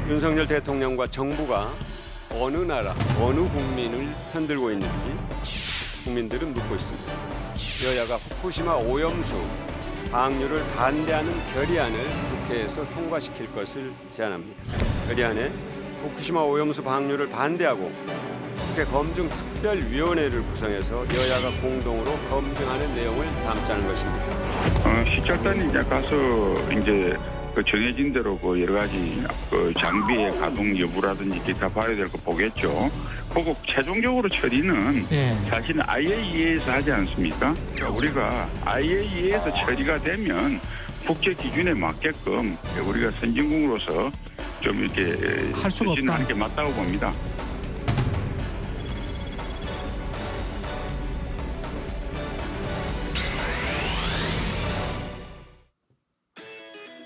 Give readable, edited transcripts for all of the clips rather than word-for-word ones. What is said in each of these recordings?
윤석열 대통령과 정부가 어느 나라, 어느 국민을 편들고 있는지 국민들은 묻고 있습니다. 여야가 후쿠시마 오염수 방류를 반대하는 결의안을 국회에서 통과시킬 것을 제안합니다. 결의안에 후쿠시마 오염수 방류를 반대하고 국회 검증특별위원회를 구성해서 여야가 공동으로 검증하는 내용을 담자는 것입니다. 시찰단이 이제 가서 이제 정해진 대로 여러 가지 장비의 가동 여부라든지 기타 봐야 될 거 보겠죠. 보고 최종적으로 처리는 사실은 IAEA에서 하지 않습니까? 우리가 IAEA에서 처리가 되면 국제 기준에 맞게끔 우리가 선진국으로서 좀 이렇게 할 수가 없다. 하는 게 맞다고 봅니다.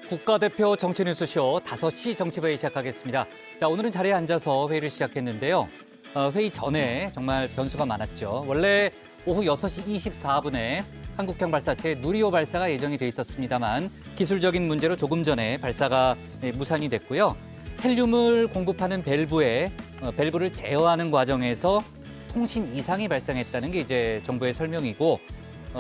국가대표 정치뉴스쇼 5시 정치회의 시작하겠습니다. 자, 오늘은 자리에 앉아서 회의를 시작했는데요. 회의 전에 정말 변수가 많았죠. 원래 오후 6시 24분에 한국형 발사체 누리호 발사가 예정이 돼 있었습니다만 기술적인 문제로 조금 전에 발사가 무산이 됐고요. 헬륨을 공급하는 밸브를 제어하는 과정에서 통신 이상이 발생했다는 게 이제 정부의 설명이고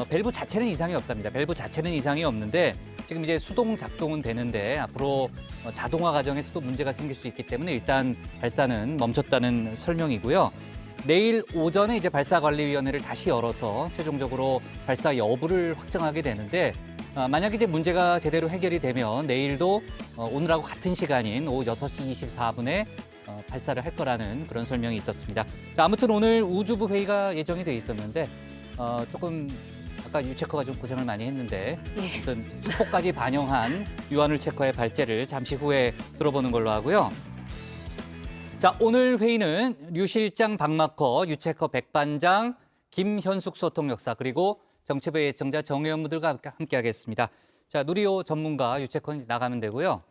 밸브 자체는 이상이 없답니다. 밸브 자체는 이상이 없는데 지금 이제 수동 작동은 되는데 앞으로 자동화 과정에서도 문제가 생길 수 있기 때문에 일단 발사는 멈췄다는 설명이고요. 내일 오전에 이제 발사관리위원회를 다시 열어서 최종적으로 발사 여부를 확정하게 되는데 만약에 이제 문제가 제대로 해결이 되면 내일도 오늘하고 같은 시간인 오후 6시 24분에 발사를 할 거라는 그런 설명이 있었습니다. 자, 아무튼 오늘 우주부 회의가 예정이 돼 있었는데 조금 아까 유체커가 좀 고생을 많이 했는데 아무튼 수포까지 반영한 유한울 체커의 발제를 잠시 후에 들어보는 걸로 하고요. 자, 오늘 회의는 류 실장 박마커, 유체커 백반장, 김현숙 소통역사 그리고 정치부 예청자 정의원무들과 함께 하겠습니다. 자, 누리호 전문가 유체커는 나가면 되고요.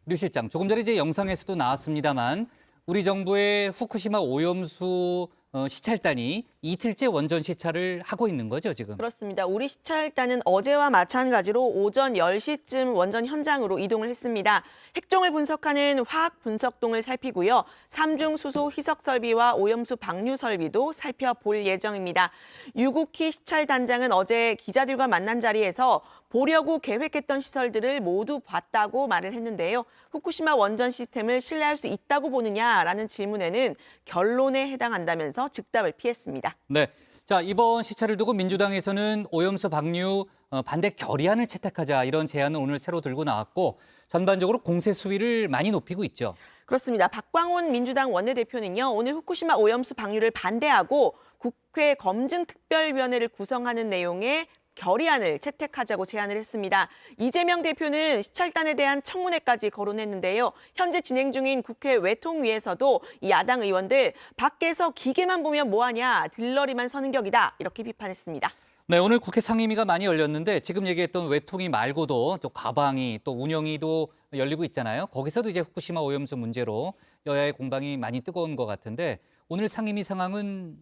류 실장, 조금 전에 이제 영상에서도 나왔습니다만 우리 정부의 후쿠시마 오염수 시찰단이 이틀째 원전 시찰을 하고 있는 거죠, 지금? 그렇습니다. 우리 시찰단은 어제와 마찬가지로 오전 10시쯤 원전 현장으로 이동을 했습니다. 핵종을 분석하는 화학 분석동을 살피고요. 삼중 수소 희석 설비와 오염수 방류 설비도 살펴볼 예정입니다. 유국희 시찰단장은 어제 기자들과 만난 자리에서 보려고 계획했던 시설들을 모두 봤다고 말을 했는데요. 후쿠시마 원전 시스템을 신뢰할 수 있다고 보느냐라는 질문에는 결론에 해당한다면서 즉답을 피했습니다. 네. 자, 이번 시찰을 두고 민주당에서는 오염수 방류 반대 결의안을 채택하자 이런 제안을 오늘 새로 들고 나왔고 전반적으로 공세 수위를 많이 높이고 있죠. 그렇습니다. 박광온 민주당 원내대표는요. 오늘 후쿠시마 오염수 방류를 반대하고 국회 검증특별위원회를 구성하는 내용의 결의안을 채택하자고 제안을 했습니다. 이재명 대표는 시찰단에 대한 청문회까지 거론했는데요. 현재 진행 중인 국회 외통위에서도 이 야당 의원들 밖에서 기계만 보면 뭐하냐, 들러리만 서는 격이다 이렇게 비판했습니다. 네, 오늘 국회 상임위가 많이 열렸는데 지금 얘기했던 외통위 말고도 또 과방위 또 운영위도 열리고 있잖아요. 거기서도 이제 후쿠시마 오염수 문제로 여야의 공방이 많이 뜨거운 것 같은데 오늘 상임위 상황은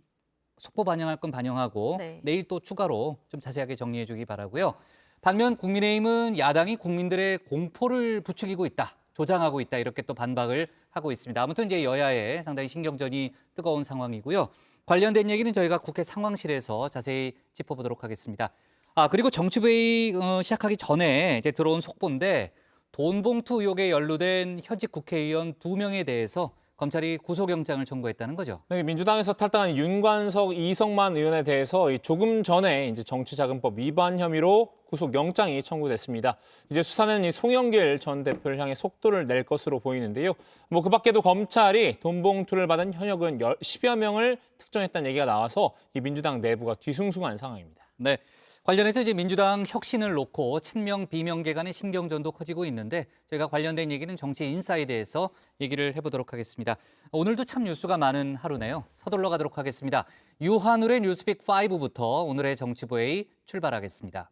속보 반영할 건 반영하고 내일 또 추가로 좀 자세하게 정리해 주기 바라고요. 반면 국민의힘은 야당이 국민들의 공포를 부추기고 있다, 조장하고 있다 이렇게 또 반박을 하고 있습니다. 아무튼 이제 여야의 상당히 신경전이 뜨거운 상황이고요. 관련된 얘기는 저희가 국회 상황실에서 자세히 짚어보도록 하겠습니다. 그리고 정치회의 시작하기 전에 이제 들어온 속보인데 돈봉투 의혹에 연루된 현직 국회의원 2명에 대해서 검찰이 구속영장을 청구했다는 거죠. 네, 민주당에서 탈당한 윤관석, 이성만 의원에 대해서 조금 전에 이제 정치자금법 위반 혐의로 구속영장이 청구됐습니다. 이제 수사는 이 송영길 전 대표를 향해 속도를 낼 것으로 보이는데요. 그 밖에도 검찰이 돈봉투를 받은 현역은 10여 명을 특정했다는 얘기가 나와서 이 민주당 내부가 뒤숭숭한 상황입니다. 네. 관련해서 이제 민주당 혁신을 놓고 친명, 비명계 간의 신경전도 커지고 있는데 저희가 관련된 얘기는 정치 인사이드에서 얘기를 해보도록 하겠습니다. 오늘도 참 뉴스가 많은 하루네요. 서둘러 가도록 하겠습니다. 유한울의 뉴스픽 5부터 오늘의 정치부회의 출발하겠습니다.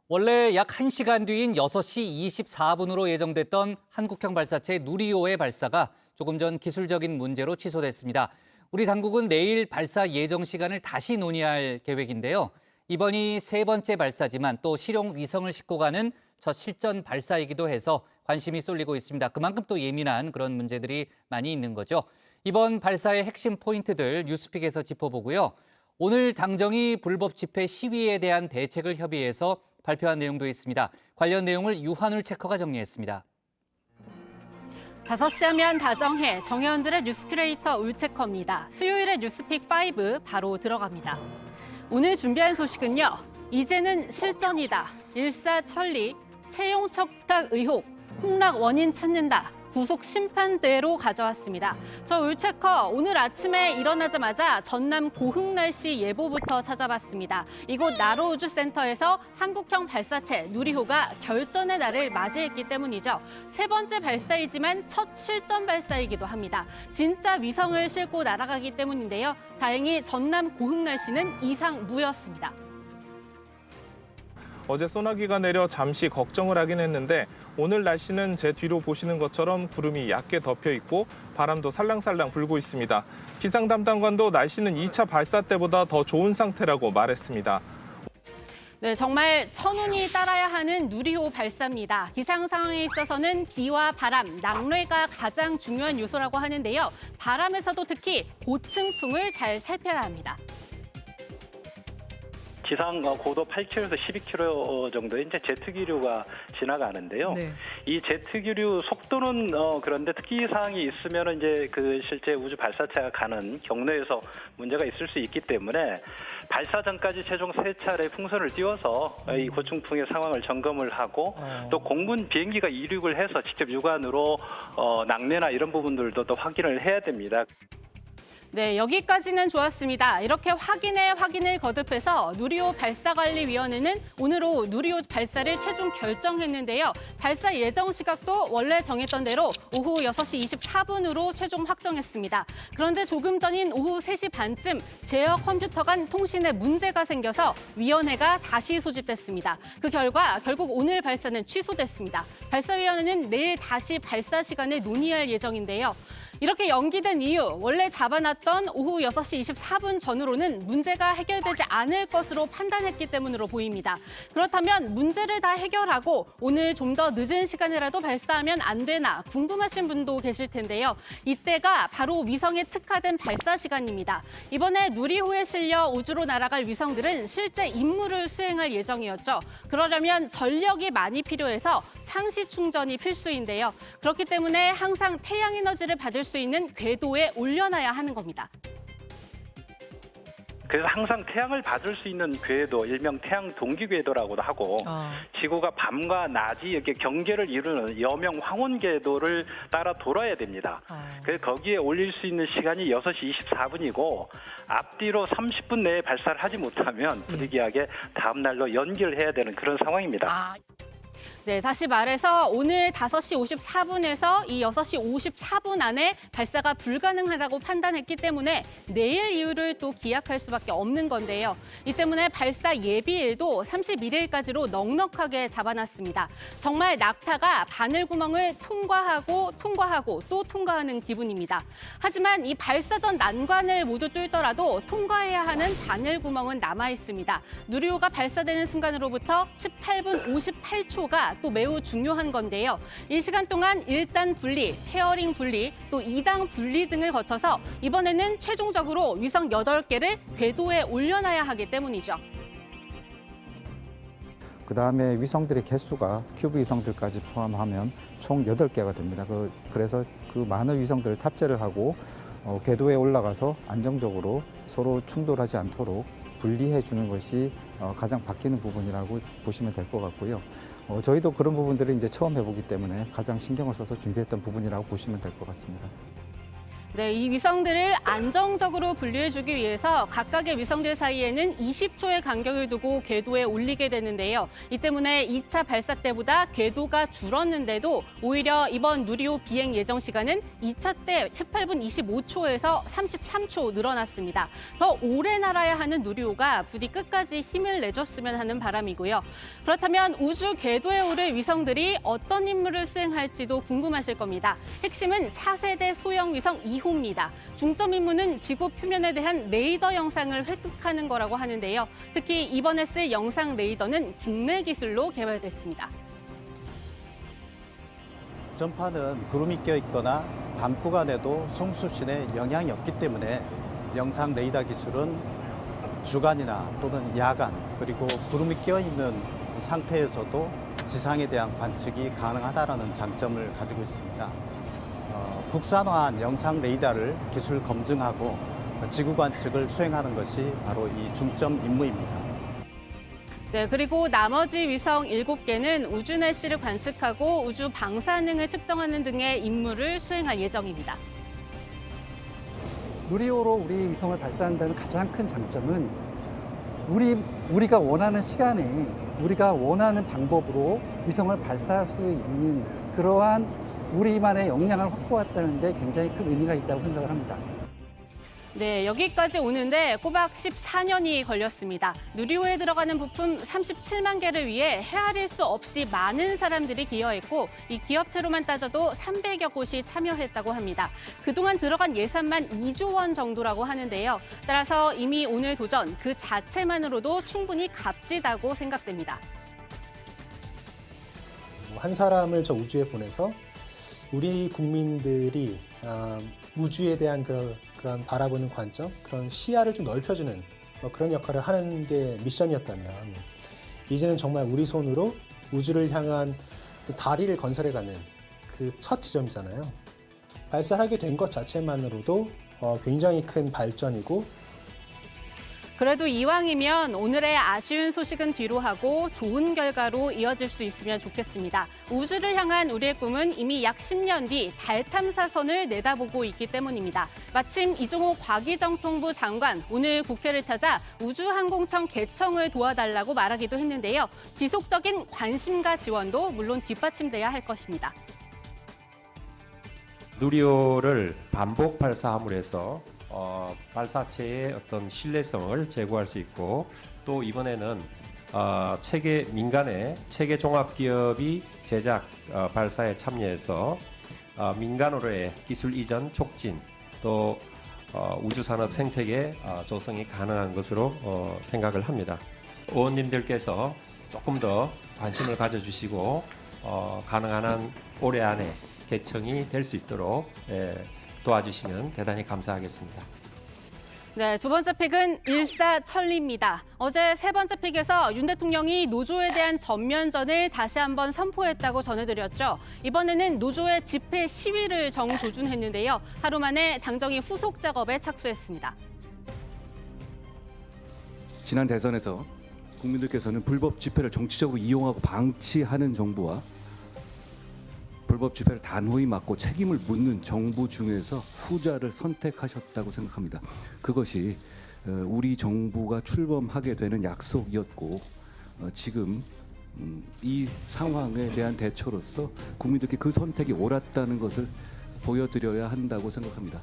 원래 약 1시간 뒤인 6시 24분으로 예정됐던 한국형 발사체 누리호의 발사가 조금 전 기술적인 문제로 취소됐습니다. 우리 당국은 내일 발사 예정 시간을 다시 논의할 계획인데요. 이번이 세 번째 발사지만 또 실용 위성을 싣고 가는 첫 실전 발사이기도 해서 관심이 쏠리고 있습니다. 그만큼 또 예민한 그런 문제들이 많이 있는 거죠. 이번 발사의 핵심 포인트들 뉴스픽에서 짚어보고요. 오늘 당정이 불법 집회 시위에 대한 대책을 협의해서 발표한 내용도 있습니다. 관련 내용을 유한울 체커가 정리했습니다. 5시 하면 다정해 정의원들의 뉴스큐레이터 울체커입니다. 수요일의 뉴스픽 5 바로 들어갑니다. 오늘 준비한 소식은요. 이제는 실전이다. 일사천리, 채용 척탁 의혹, 폭락 원인 찾는다. 구속 심판대로 가져왔습니다. 저 울체커 오늘 아침에 일어나자마자 전남 고흥날씨 예보부터 찾아봤습니다. 이곳 나로우주센터에서 한국형 발사체 누리호가 결전의 날을 맞이했기 때문이죠. 세 번째 발사이지만 첫 실전 발사이기도 합니다. 진짜 위성을 싣고 날아가기 때문인데요. 다행히 전남 고흥날씨는 이상 무였습니다. 어제 소나기가 내려 잠시 걱정을 하긴 했는데 오늘 날씨는 제 뒤로 보시는 것처럼 구름이 얕게 덮여 있고 바람도 살랑살랑 불고 있습니다. 기상 담당관도 날씨는 2차 발사 때보다 더 좋은 상태라고 말했습니다. 네, 정말 천운이 따라야 하는 누리호 발사입니다. 기상 상황에 있어서는 비와 바람, 낙뢰가 가장 중요한 요소라고 하는데요. 바람에서도 특히 고층풍을 잘 살펴야 합니다. 지상 고도 8km에서 12km 정도의 이제 제트기류가 지나가는데요. 네. 이 제트기류 속도는 그런데 특이 사항이 있으면 이제 그 실제 우주 발사체가 가는 경로에서 문제가 있을 수 있기 때문에 발사 전까지 최종 3차례 풍선을 띄워서 이 고층풍의 상황을 점검을 하고 또 공군 비행기가 이륙을 해서 직접 육안으로 낙뢰나 이런 부분들도 또 확인을 해야 됩니다. 네, 여기까지는 좋았습니다. 이렇게 확인을 거듭해서 누리호 발사관리위원회는 오늘 오후 누리호 발사를 최종 결정했는데요. 발사 예정 시각도 원래 정했던 대로 오후 6시 24분으로 최종 확정했습니다. 그런데 조금 전인 오후 3시 반쯤 제어 컴퓨터 간 통신에 문제가 생겨서 위원회가 다시 소집됐습니다. 그 결과 결국 오늘 발사는 취소됐습니다. 발사위원회는 내일 다시 발사 시간을 논의할 예정인데요. 이렇게 연기된 이유, 원래 잡아놨던 오후 6시 24분 전후로는 문제가 해결되지 않을 것으로 판단했기 때문으로 보입니다. 그렇다면 문제를 다 해결하고 오늘 좀 더 늦은 시간이라도 발사하면 안 되나 궁금하신 분도 계실 텐데요. 이때가 바로 위성에 특화된 발사 시간입니다. 이번에 누리호에 실려 우주로 날아갈 위성들은 실제 임무를 수행할 예정이었죠. 그러려면 전력이 많이 필요해서 상시 충전이 필수인데요. 그렇기 때문에 항상 태양 에너지를 받을 수 있는 궤도에 올려놔야 하는 겁니다. 그래서 항상 태양을 받을 수 있는 궤도, 일명 태양 동기 궤도라고도 하고 지구가 밤과 낮이 이렇게 경계를 이루는 여명 황혼 궤도를 따라 돌아야 됩니다. 그래서 거기에 올릴 수 있는 시간이 6시 24분이고 앞뒤로 30분 내에 발사를 하지 못하면 부득이하게 다음 날로 연기를 해야 되는 그런 상황입니다. 네, 다시 말해서 오늘 5시 54분에서 이 6시 54분 안에 발사가 불가능하다고 판단했기 때문에 내일 이후를 또 기약할 수밖에 없는 건데요. 이 때문에 발사 예비일도 31일까지로 넉넉하게 잡아놨습니다. 정말 낙타가 바늘구멍을 통과하고 또 통과하는 기분입니다. 하지만 이 발사 전 난관을 모두 뚫더라도 통과해야 하는 바늘구멍은 남아 있습니다. 누리호가 발사되는 순간으로부터 18분 58초가 또 매우 중요한 건데요. 이 시간 동안 1단 분리, 페어링 분리, 또 2단 분리 등을 거쳐서 이번에는 최종적으로 위성 8개를 궤도에 올려놔야 하기 때문이죠. 그다음에 위성들의 개수가 큐브 위성들까지 포함하면 총 8개가 됩니다. 그래서 그 많은 위성들을 탑재를 하고 궤도에 올라가서 안정적으로 서로 충돌하지 않도록 분리해 주는 것이 가장 바뀌는 부분이라고 보시면 될 것 같고요. 저희도 그런 부분들을 이제 처음 해보기 때문에 가장 신경을 써서 준비했던 부분이라고 보시면 될 것 같습니다. 네, 이 위성들을 안정적으로 분리해주기 위해서 각각의 위성들 사이에는 20초의 간격을 두고 궤도에 올리게 되는데요. 이 때문에 2차 발사 때보다 궤도가 줄었는데도 오히려 이번 누리호 비행 예정 시간은 2차 때 18분 25초에서 33초 늘어났습니다. 더 오래 날아야 하는 누리호가 부디 끝까지 힘을 내줬으면 하는 바람이고요. 그렇다면 우주 궤도에 오를 위성들이 어떤 임무를 수행할지도 궁금하실 겁니다. 핵심은 차세대 소형 위성 2호입니다. 중점 임무는 지구 표면에 대한 레이더 영상을 획득하는 거라고 하는데요. 특히 이번에 쓸 영상 레이더는 국내 기술로 개발됐습니다. 전파는 구름이 껴있거나 밤 구간에도 송수신에 영향이 없기 때문에 영상 레이더 기술은 주간이나 또는 야간 그리고 구름이 껴있는 상태에서도 지상에 대한 관측이 가능하다는 장점을 가지고 있습니다. 국산화한 영상 레이더를 기술 검증하고 지구 관측을 수행하는 것이 바로 이 중점 임무입니다. 네, 그리고 나머지 위성 7개는 우주 날씨를 관측하고 우주 방사능을 측정하는 등의 임무를 수행할 예정입니다. 누리호로 우리 위성을 발사한다는 가장 큰 장점은 우리가 원하는 시간에 우리가 원하는 방법으로 위성을 발사할 수 있는 그러한 우리만의 역량을 확보했다는 데 굉장히 큰 의미가 있다고 생각을 합니다. 네, 여기까지 오는데 꼬박 14년이 걸렸습니다. 누리호에 들어가는 부품 37만 개를 위해 헤아릴 수 없이 많은 사람들이 기여했고 이 기업체로만 따져도 300여 곳이 참여했다고 합니다. 그동안 들어간 예산만 2조 원 정도라고 하는데요. 따라서 이미 오늘 도전 그 자체만으로도 충분히 값지다고 생각됩니다. 한 사람을 저 우주에 보내서 우리 국민들이 우주에 대한 그런 바라보는 관점, 그런 시야를 좀 넓혀주는 그런 역할을 하는 게 미션이었다면 이제는 정말 우리 손으로 우주를 향한 다리를 건설해가는 그 첫 지점이잖아요. 발사하게 된 것 자체만으로도 굉장히 큰 발전이고 그래도 이왕이면 오늘의 아쉬운 소식은 뒤로 하고 좋은 결과로 이어질 수 있으면 좋겠습니다. 우주를 향한 우리의 꿈은 이미 약 10년 뒤 달 탐사선을 내다보고 있기 때문입니다. 마침 이종호 과기정통부 장관 오늘 국회를 찾아 우주항공청 개청을 도와달라고 말하기도 했는데요. 지속적인 관심과 지원도 물론 뒷받침돼야 할 것입니다. 누리호를 반복 발사함으로 해서 발사체의 어떤 신뢰성을 제고할 수 있고 또 이번에는 민간의 체계 종합기업이 제작 발사에 참여해서 민간으로의 기술 이전 촉진 또 우주산업 생태계 조성이 가능한 것으로 생각을 합니다. 의원님들께서 조금 더 관심을 가져주시고 가능한 한 올해 안에 개청이 될 수 있도록 도와주시면 대단히 감사하겠습니다. 네, 두 번째 픽은 일사천리입니다. 어제 세 번째 픽에서 윤 대통령이 노조에 대한 전면전을 다시 한번 선포했다고 전해드렸죠. 이번에는 노조의 집회 시위를 정조준했는데요. 하루 만에 당정이 후속 작업에 착수했습니다. 지난 대선에서 국민들께서는 불법 집회를 정치적으로 이용하고 방치하는 정부와 불법 집회를 단호히 막고 책임을 묻는 정부 중에서 후자를 선택하셨다고 생각합니다. 그것이 우리 정부가 출범하게 되는 약속이었고 지금 이 상황에 대한 대처로서 국민들께 그 선택이 옳았다는 것을 보여드려야 한다고 생각합니다.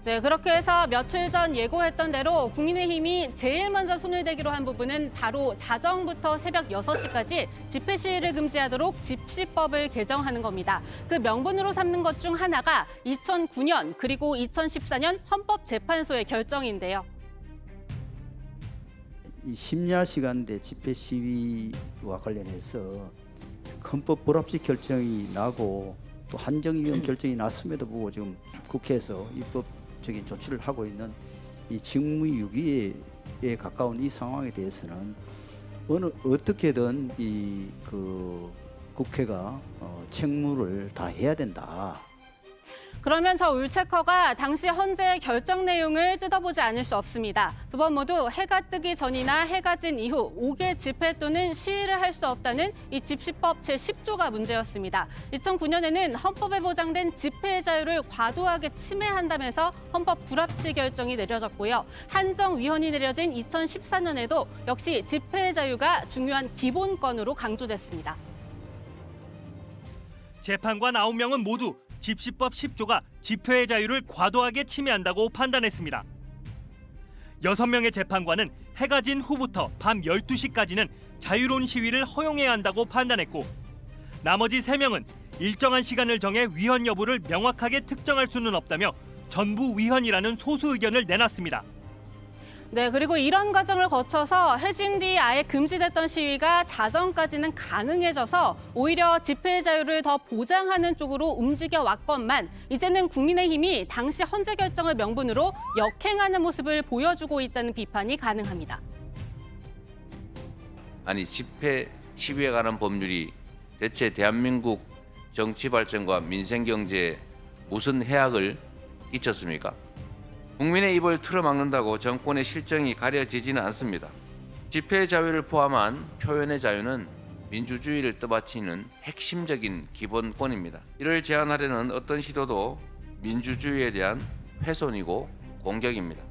네, 그렇게 해서 며칠 전 예고했던 대로 국민의힘이 제일 먼저 손을 대기로 한 부분은 바로 자정부터 새벽 6시까지 집회 시위를 금지하도록 집시법을 개정하는 겁니다. 그 명분으로 삼는 것 중 하나가 2009년 그리고 2014년 헌법재판소의 결정인데요. 이 심야 시간대 집회 시위와 관련해서 헌법 불합치 결정이 나고 또 한정위원 결정이 났음에도 불구하고 지금 국회에서 입법적인 조치를 하고 있는 이 직무유기에 가까운 이 상황에 대해서는 어떻게든 국회가 책무를 다해야 된다. 그러면 저 울체커가 당시 헌재의 결정 내용을 뜯어보지 않을 수 없습니다. 두 번 모두 해가 뜨기 전이나 해가 진 이후 5개 집회 또는 시위를 할 수 없다는 이 집시법 제10조가 문제였습니다. 2009년에는 헌법에 보장된 집회의 자유를 과도하게 침해한다면서 헌법 불합치 결정이 내려졌고요. 한정위헌이 내려진 2014년에도 역시 집회의 자유가 중요한 기본권으로 강조됐습니다. 재판관 9명은 모두 집시법 10조가 집회의 자유를 과도하게 침해한다고 판단했습니다. 6명의 재판관은 해가 진 후부터 밤 12시까지는 자유로운 시위를 허용해야 한다고 판단했고 나머지 3명은 일정한 시간을 정해 위헌 여부를 명확하게 특정할 수는 없다며 전부 위헌이라는 소수 의견을 내놨습니다. 네, 그리고 이런 과정을 거쳐서 해진 뒤 아예 금지됐던 시위가 자정까지는 가능해져서 오히려 집회 자유를 더 보장하는 쪽으로 움직여 왔건만 이제는 국민의힘이 당시 헌재 결정을 명분으로 역행하는 모습을 보여주고 있다는 비판이 가능합니다. 아니 집회 시위에 관한 법률이 대체 대한민국 정치 발전과 민생 경제에 무슨 해악을 끼쳤습니까? 국민의 입을 틀어막는다고 정권의 실정이 가려지지는 않습니다. 집회 자유를 포함한 표현의 자유는 민주주의를 떠받치는 핵심적인 기본권입니다. 이를 제한하려는 어떤 시도도 민주주의에 대한 훼손이고 공격입니다.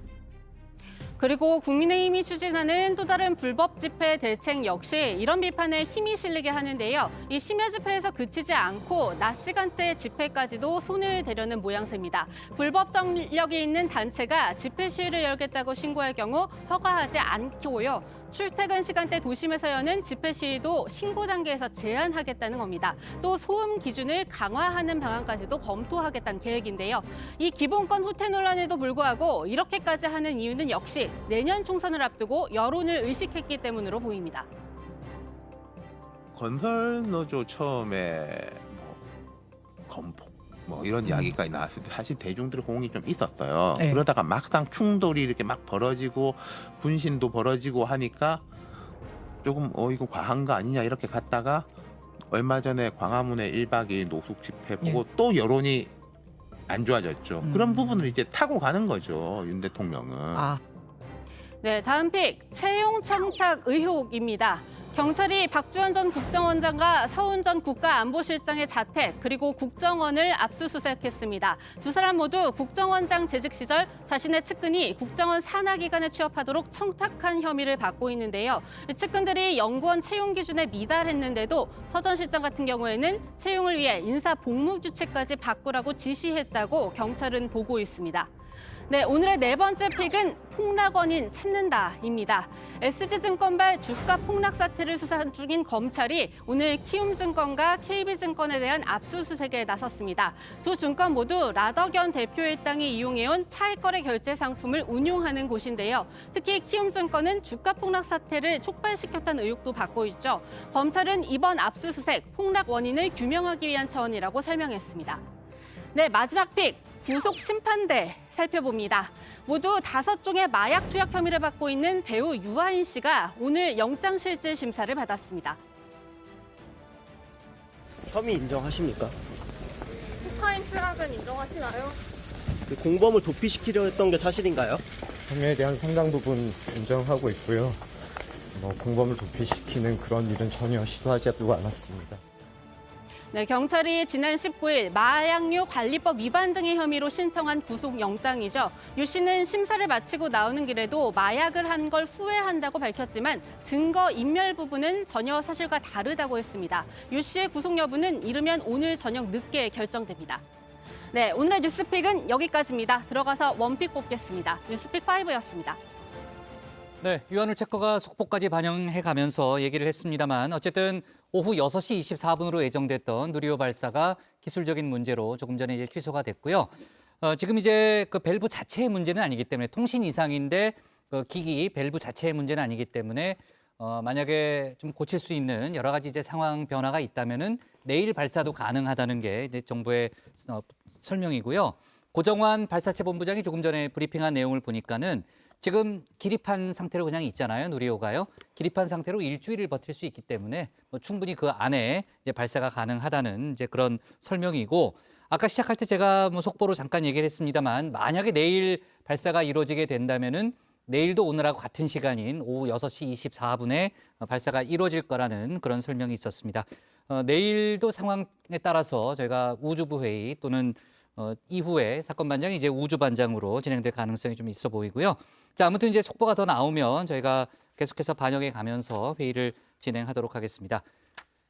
그리고 국민의힘이 추진하는 또 다른 불법 집회 대책 역시 이런 비판에 힘이 실리게 하는데요. 이 심야 집회에서 그치지 않고 낮 시간대 집회까지도 손을 대려는 모양새입니다. 불법 정력이 있는 단체가 집회 시위를 열겠다고 신고할 경우 허가하지 않고요. 출퇴근 시간대 도심에서 여는 집회 시위도 신고 단계에서 제한하겠다는 겁니다. 또 소음 기준을 강화하는 방안까지도 검토하겠다는 계획인데요. 이 기본권 후퇴 논란에도 불구하고 이렇게까지 하는 이유는 역시 내년 총선을 앞두고 여론을 의식했기 때문으로 보입니다. 건설노조 처음에 건폭 이런 이야기까지 나왔을 때 사실 대중들의 호응이 좀 있었어요. 네. 그러다가 막상 충돌이 이렇게 막 벌어지고 분신도 벌어지고 하니까 조금 이거 과한 거 아니냐 이렇게 갔다가 얼마 전에 광화문에 1박 2일 노숙 집회 보고 또 여론이 안 좋아졌죠. 그런 부분을 이제 타고 가는 거죠, 윤 대통령은. 네, 다음 픽 채용 청탁 의혹입니다. 경찰이 박주환 전 국정원장과 서훈 전 국가안보실장의 자택 그리고 국정원을 압수수색했습니다. 두 사람 모두 국정원장 재직 시절 자신의 측근이 국정원 산하기관에 취업하도록 청탁한 혐의를 받고 있는데요. 측근들이 연구원 채용 기준에 미달했는데도 서 전 실장 같은 경우에는 채용을 위해 인사 복무 규칙까지 바꾸라고 지시했다고 경찰은 보고 있습니다. 네, 오늘의 네 번째 픽은 폭락 원인 찾는다입니다. SG증권발 주가 폭락 사태를 수사 중인 검찰이 오늘 키움증권과 KB증권에 대한 압수수색에 나섰습니다. 두 증권 모두 라더견 대표 일당이 이용해온 차익거래 결제 상품을 운용하는 곳인데요. 특히 키움증권은 주가 폭락 사태를 촉발시켰다는 의혹도 받고 있죠. 검찰은 이번 압수수색 폭락 원인을 규명하기 위한 차원이라고 설명했습니다. 네, 마지막 픽. 구속 심판대 살펴봅니다. 모두 5종의 마약 투약 혐의를 받고 있는 배우 유아인 씨가 오늘 영장실질 심사를 받았습니다. 혐의 인정하십니까? 코카인 투약은 인정하시나요? 그 공범을 도피시키려 했던 게 사실인가요? 혐의에 대한 상당 부분 인정하고 있고요. 공범을 도피시키는 그런 일은 전혀 시도하지도 않았습니다. 네, 경찰이 지난 19일 마약류 관리법 위반 등의 혐의로 신청한 구속영장이죠. 유 씨는 심사를 마치고 나오는 길에도 마약을 한 걸 후회한다고 밝혔지만 증거 인멸 부분은 전혀 사실과 다르다고 했습니다. 유 씨의 구속 여부는 이르면 오늘 저녁 늦게 결정됩니다. 네, 오늘의 뉴스픽은 여기까지입니다. 들어가서 원픽 뽑겠습니다. 뉴스픽 5였습니다. 네, 유한울 체커가 속보까지 반영해가면서 얘기를 했습니다만 어쨌든 오후 6시 24분으로 예정됐던 누리호 발사가 기술적인 문제로 조금 전에 이제 취소가 됐고요. 지금 이제 그 밸브 자체의 문제는 아니기 때문에 통신 이상인데 그 기기 밸브 자체의 문제는 아니기 때문에 만약에 좀 고칠 수 있는 여러 가지 이제 상황 변화가 있다면은 내일 발사도 가능하다는 게 이제 정부의 설명이고요. 고정환 발사체 본부장이 조금 전에 브리핑한 내용을 보니까는 지금 기립한 상태로 그냥 있잖아요, 누리호가요. 기립한 상태로 일주일을 버틸 수 있기 때문에 충분히 그 안에 이제 발사가 가능하다는 이제 그런 설명이고, 아까 시작할 때 제가 속보로 잠깐 얘기를 했습니다만 만약에 내일 발사가 이루어지게 된다면은 내일도 오늘하고 같은 시간인 오후 6시 24분에 발사가 이루어질 거라는 그런 설명이 있었습니다. 내일도 상황에 따라서 저희가 우주부 회의 또는 이후에 사건 반장이 이제 우주 반장으로 진행될 가능성이 좀 있어 보이고요. 자, 아무튼 이제 속보가 더 나오면 저희가 계속해서 반영해 가면서 회의를 진행하도록 하겠습니다.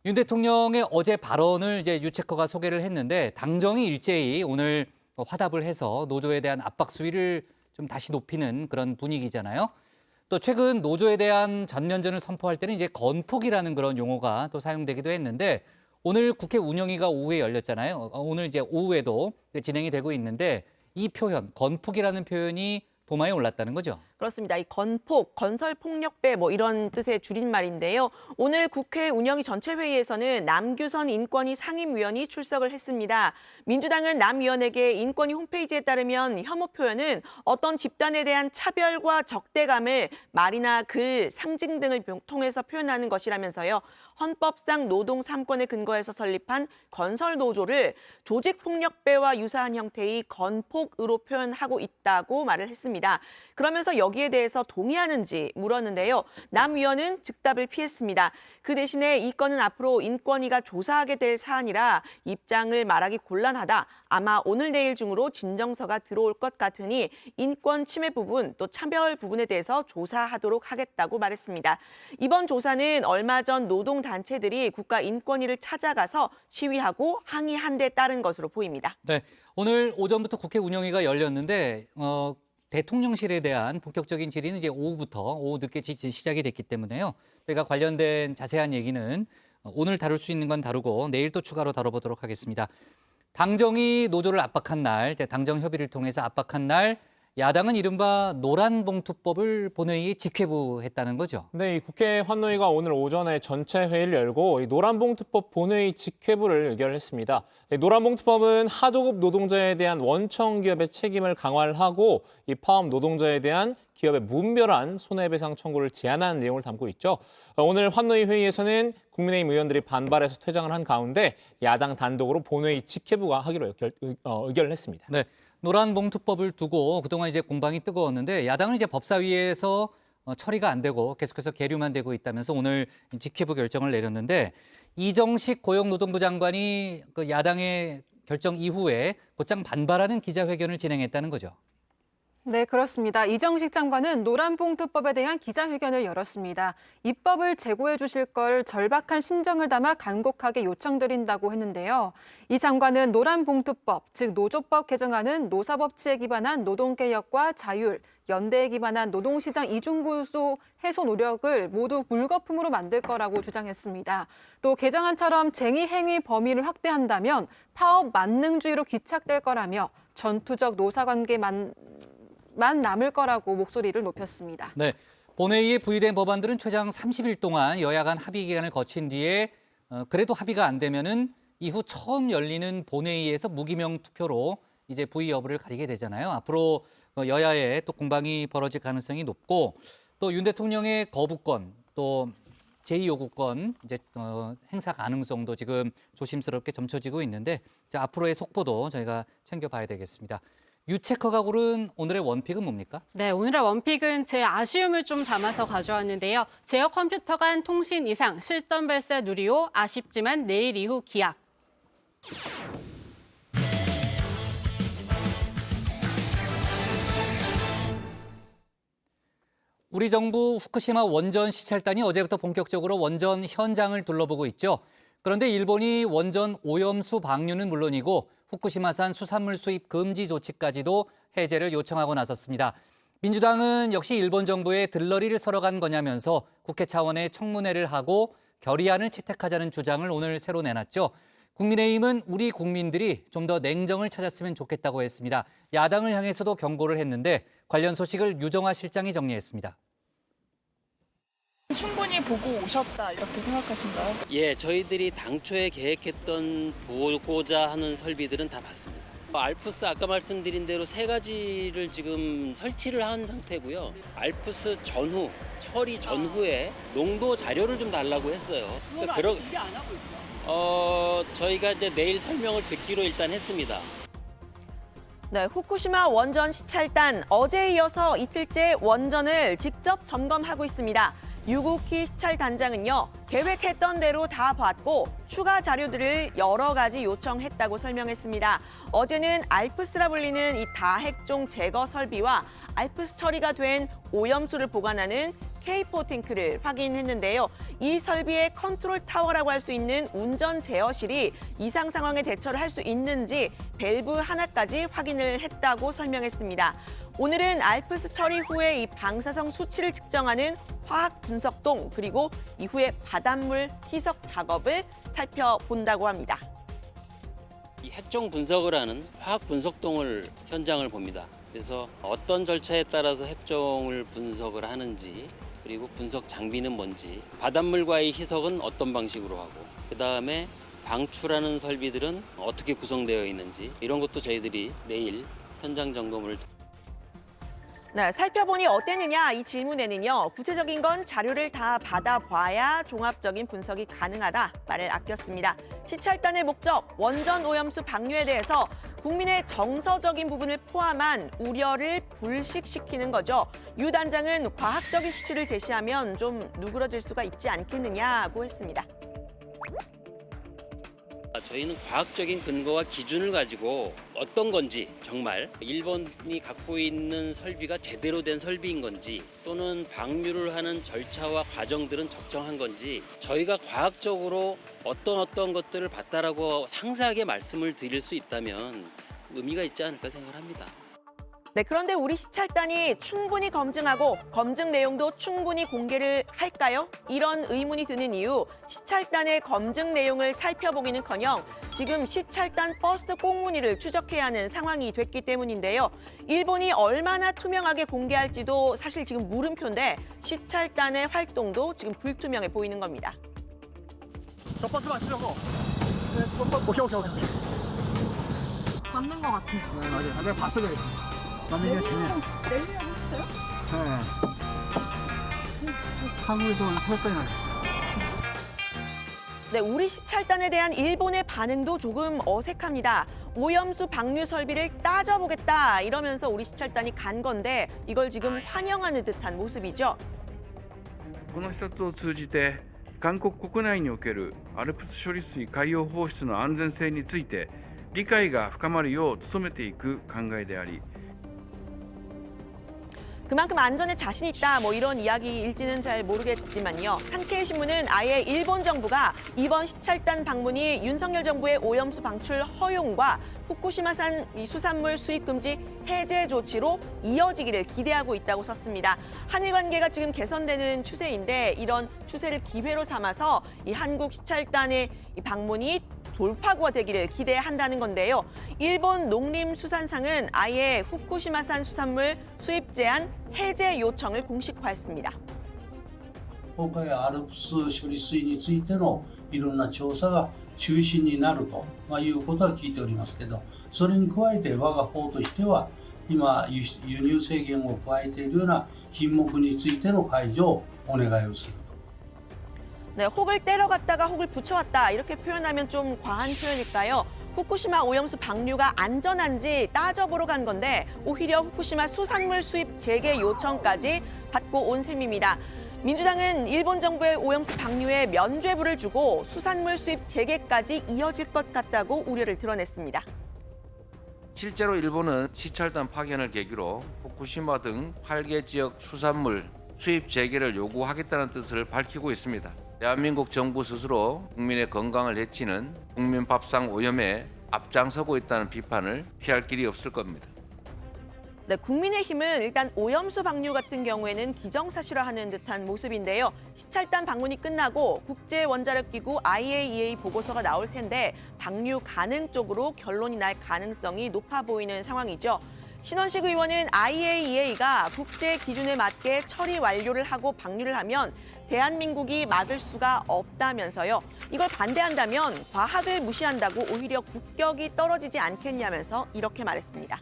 윤 대통령의 어제 발언을 이제 유체커가 소개를 했는데 당정이 일제히 오늘 화답을 해서 노조에 대한 압박 수위를 좀 다시 높이는 그런 분위기잖아요. 또 최근 노조에 대한 전면전을 선포할 때는 이제 건폭이라는 그런 용어가 또 사용되기도 했는데 오늘 국회 운영위가 오후에 열렸잖아요. 오늘 이제 오후에도 진행이 되고 있는데 이 표현, 건폭이라는 표현이 도마에 올랐다는 거죠. 그렇습니다. 이 건폭, 건설폭력배 뭐 이런 뜻의 줄임말인데요. 오늘 국회 운영위 전체 회의에서는 남규선 인권위 상임위원이 출석을 했습니다. 민주당은 남 위원에게 인권위 홈페이지에 따르면 혐오 표현은 어떤 집단에 대한 차별과 적대감을 말이나 글, 상징 등을 통해서 표현하는 것이라면서요. 헌법상 노동 3권에 근거해서 설립한 건설노조를 조직폭력배와 유사한 형태의 건폭으로 표현하고 있다고 말을 했습니다. 그러면서 여기에 대해서 동의하는지 물었는데요. 남 위원은 즉답을 피했습니다. 그 대신에 이 건은 앞으로 인권위가 조사하게 될 사안이라 입장을 말하기 곤란하다. 아마 오늘 내일 중으로 진정서가 들어올 것 같으니 인권 침해 부분 또 차별 부분에 대해서 조사하도록 하겠다고 말했습니다. 이번 조사는 얼마 전 노동단체들이 국가인권위를 찾아가서 시위하고 항의한 데 따른 것으로 보입니다. 네, 오늘 오전부터 국회 운영위가 열렸는데 대통령실에 대한 본격적인 질의는 이제 오후 늦게 시작이 됐기 때문에요. 저희가 관련된 자세한 얘기는 오늘 다룰 수 있는 건 다루고 내일 또 추가로 다뤄보도록 하겠습니다. 당정이 노조를 압박한 날, 당정 협의를 통해서 압박한 날, 야당은 이른바 노란봉투법을 본회의에 직회부했다는 거죠. 네, 이 국회 환노위가 오늘 오전에 전체 회의를 열고 이 노란봉투법 본회의 직회부를 의결했습니다. 노란봉투법은 하도급 노동자에 대한 원청 기업의 책임을 강화를 하고 이 파업 노동자에 대한 기업의 무분별한 손해배상 청구를 제한하는 내용을 담고 있죠. 오늘 환노위 회의에서는 국민의힘 의원들이 반발해서 퇴장을 한 가운데 야당 단독으로 본회의 직회부가 하기로 의결을 했습니다. 네. 노란봉투법을 두고 그동안 이제 공방이 뜨거웠는데 야당은 이제 법사위에서 처리가 안 되고 계속해서 계류만 되고 있다면서 오늘 직회부 결정을 내렸는데 이정식 고용노동부 장관이 그 야당의 결정 이후에 곧장 반발하는 기자회견을 진행했다는 거죠. 네, 그렇습니다. 이정식 장관은 노란봉투법에 대한 기자회견을 열었습니다. 입법을 제고해 주실 걸 절박한 심정을 담아 간곡하게 요청드린다고 했는데요. 이 장관은 노란봉투법, 즉 노조법 개정안은 노사법치에 기반한 노동개혁과 자율, 연대에 기반한 노동시장 이중구조 해소 노력을 모두 물거품으로 만들 거라고 주장했습니다. 또 개정안처럼 쟁의 행위 범위를 확대한다면 파업 만능주의로 귀착될 거라며 전투적 노사관계만 남을 거라고 목소리를 높였습니다. 네, 본회의에 부의된 법안들은 최장 30일 동안 여야 간 합의 기간을 거친 뒤에 그래도 합의가 안 되면은 이후 처음 열리는 본회의에서 무기명 투표로 이제 부의 여부를 가리게 되잖아요. 앞으로 여야의 또 공방이 벌어질 가능성이 높고 또 윤 대통령의 거부권 또 제2요구권 이제 행사 가능성도 지금 조심스럽게 점쳐지고 있는데 자, 앞으로의 속보도 저희가 챙겨봐야 되겠습니다. 유체커가 고른 오늘의 원픽은 뭡니까? 네, 오늘의 원픽은 제 아쉬움을 좀 담아서 가져왔는데요. 제어 컴퓨터 간 통신 이상, 실전 발사 누리호, 아쉽지만 내일 이후 기약. 우리 정부 후쿠시마 원전 시찰단이 어제부터 본격적으로 원전 현장을 둘러보고 있죠. 그런데 일본이 원전 오염수 방류는 물론이고 후쿠시마산 수산물 수입 금지 조치까지도 해제를 요청하고 나섰습니다. 민주당은 역시 일본 정부에 들러리를 서러 간 거냐면서 국회 차원의 청문회를 하고 결의안을 채택하자는 주장을 오늘 새로 내놨죠. 국민의힘은 우리 국민들이 좀 더 냉정을 찾았으면 좋겠다고 했습니다. 야당을 향해서도 경고를 했는데 관련 소식을 유정화 실장이 정리했습니다. 충분히 보고 오셨다 이렇게 생각하신가요? 예, 저희들이 당초에 계획했던 보고자 하는 설비들은 다 봤습니다. 알프스 아까 말씀드린 대로 3가지를 지금 설치를 한 상태고요. 알프스 전후, 처리 전후에 농도 자료를 좀 달라고 했어요. 그러니까 이게 안 하고 있죠? 저희가 이제 내일 설명을 듣기로 일단 했습니다. 네, 후쿠시마 원전 시찰단 어제에 이어서 이틀째 원전을 직접 점검하고 있습니다. 유국희 시찰단장은요, 계획했던 대로 다 봤고 추가 자료들을 여러 가지 요청했다고 설명했습니다. 어제는 알프스라 불리는 이 다핵종 제거 설비와 알프스 처리가 된 오염수를 보관하는 K4 탱크를 확인했는데요. 이 설비의 컨트롤 타워라고 할 수 있는 운전 제어실이 이상 상황에 대처를 할 수 있는지 밸브 하나까지 확인을 했다고 설명했습니다. 오늘은 알프스 처리 후에 이 방사성 수치를 측정하는 화학 분석동 그리고 이후에 바닷물 희석 작업을 살펴본다고 합니다. 이 핵종 분석을 하는 화학 분석동을 현장을 봅니다. 그래서 어떤 절차에 따라서 핵종을 분석을 하는지, 그리고 분석 장비는 뭔지, 바닷물과의 희석은 어떤 방식으로 하고, 그다음에 방출하는 설비들은 어떻게 구성되어 있는지, 이런 것도 저희들이 내일 현장 점검을. 네, 살펴보니 어땠느냐 이 질문에는요. 구체적인 건 자료를 다 받아봐야 종합적인 분석이 가능하다 말을 아꼈습니다. 시찰단의 목적, 원전 오염수 방류에 대해서 국민의 정서적인 부분을 포함한 우려를 불식시키는 거죠. 유 단장은 과학적인 수치를 제시하면 좀 누그러질 수가 있지 않겠느냐고 했습니다. 저희는 과학적인 근거와 기준을 가지고 어떤 건지, 정말 일본이 갖고 있는 설비가 제대로 된 설비인 건지, 또는 방류를 하는 절차와 과정들은 적정한 건지, 저희가 과학적으로 어떤 것들을 봤다라고 상세하게 말씀을 드릴 수 있다면 의미가 있지 않을까 생각을 합니다. 네, 그런데 우리 시찰단이 충분히 검증하고 검증 내용도 충분히 공개를 할까요? 이런 의문이 드는 이유, 시찰단의 검증 내용을 살펴보기는커녕 지금 시찰단 버스 꽁무니를 추적해야 하는 상황이 됐기 때문인데요. 일본이 얼마나 투명하게 공개할지도 사실 지금 물음표인데 시찰단의 활동도 지금 불투명해 보이는 겁니다. 저 버스 맞추려고. 네, 오케이. 맞는 것 같아요. 네, 맞아요. 내가 봤어요. 남이가 지네. 내리셨어요? 네. 한국에서 오늘 8번이 나셨어요. 네, 우리 시찰단에 대한 일본의 반응도 조금 어색합니다. 오염수 방류 설비를 따져보겠다 이러면서 우리 시찰단이 간 건데 이걸 지금 환영하는 듯한 모습이죠. この視察を通じて韓国国内におけるアルプス処理水海洋放出の安全性について理解が深まるよう努めていく考えであり 그만큼 안전에 자신 있다 뭐 이런 이야기일지는 잘 모르겠지만요. 산케이 신문은 아예 일본 정부가 이번 시찰단 방문이 윤석열 정부의 오염수 방출 허용과 후쿠시마산 수산물 수입 금지 해제 조치로 이어지기를 기대하고 있다고 썼습니다. 한일 관계가 지금 개선되는 추세인데 이런 추세를 기회로 삼아서 이 한국 시찰단의 이 방문이 돌파구가 되기를 기대한다는 건데요. 일본 농림수산상은 아예 후쿠시마산 수산물 수입 제한 해제 요청을 공식화했습니다. 今回アルプス処理水についてのいろんな調査が中心になるということは聞いておりますけど、それに加えて我が方としては今輸入制限を加えているような品目についての解除をお願いをする。 네, 혹을 때려갔다가 혹을 붙여왔다 이렇게 표현하면 좀 과한 표현일까요? 후쿠시마 오염수 방류가 안전한지 따져보러 간 건데 오히려 후쿠시마 수산물 수입 재개 요청까지 받고 온 셈입니다. 민주당은 일본 정부의 오염수 방류에 면죄부를 주고 수산물 수입 재개까지 이어질 것 같다고 우려를 드러냈습니다. 실제로 일본은 시찰단 파견을 계기로 후쿠시마 등 8개 지역 수산물 수입 재개를 요구하겠다는 뜻을 밝히고 있습니다. 대한민국 정부 스스로 국민의 건강을 해치는 국민 밥상 오염에 앞장서고 있다는 비판을 피할 길이 없을 겁니다. 네, 국민의힘은 일단 오염수 방류 같은 경우에는 기정사실화하는 듯한 모습인데요. 시찰단 방문이 끝나고 국제원자력기구 IAEA 보고서가 나올 텐데 방류 가능 쪽으로 결론이 날 가능성이 높아 보이는 상황이죠. 신원식 의원은 IAEA가 국제 기준에 맞게 처리 완료를 하고 방류를 하면 대한민국이 막을 수가 없다면서요. 이걸 반대한다면 과학을 무시한다고 오히려 국격이 떨어지지 않겠냐면서 이렇게 말했습니다.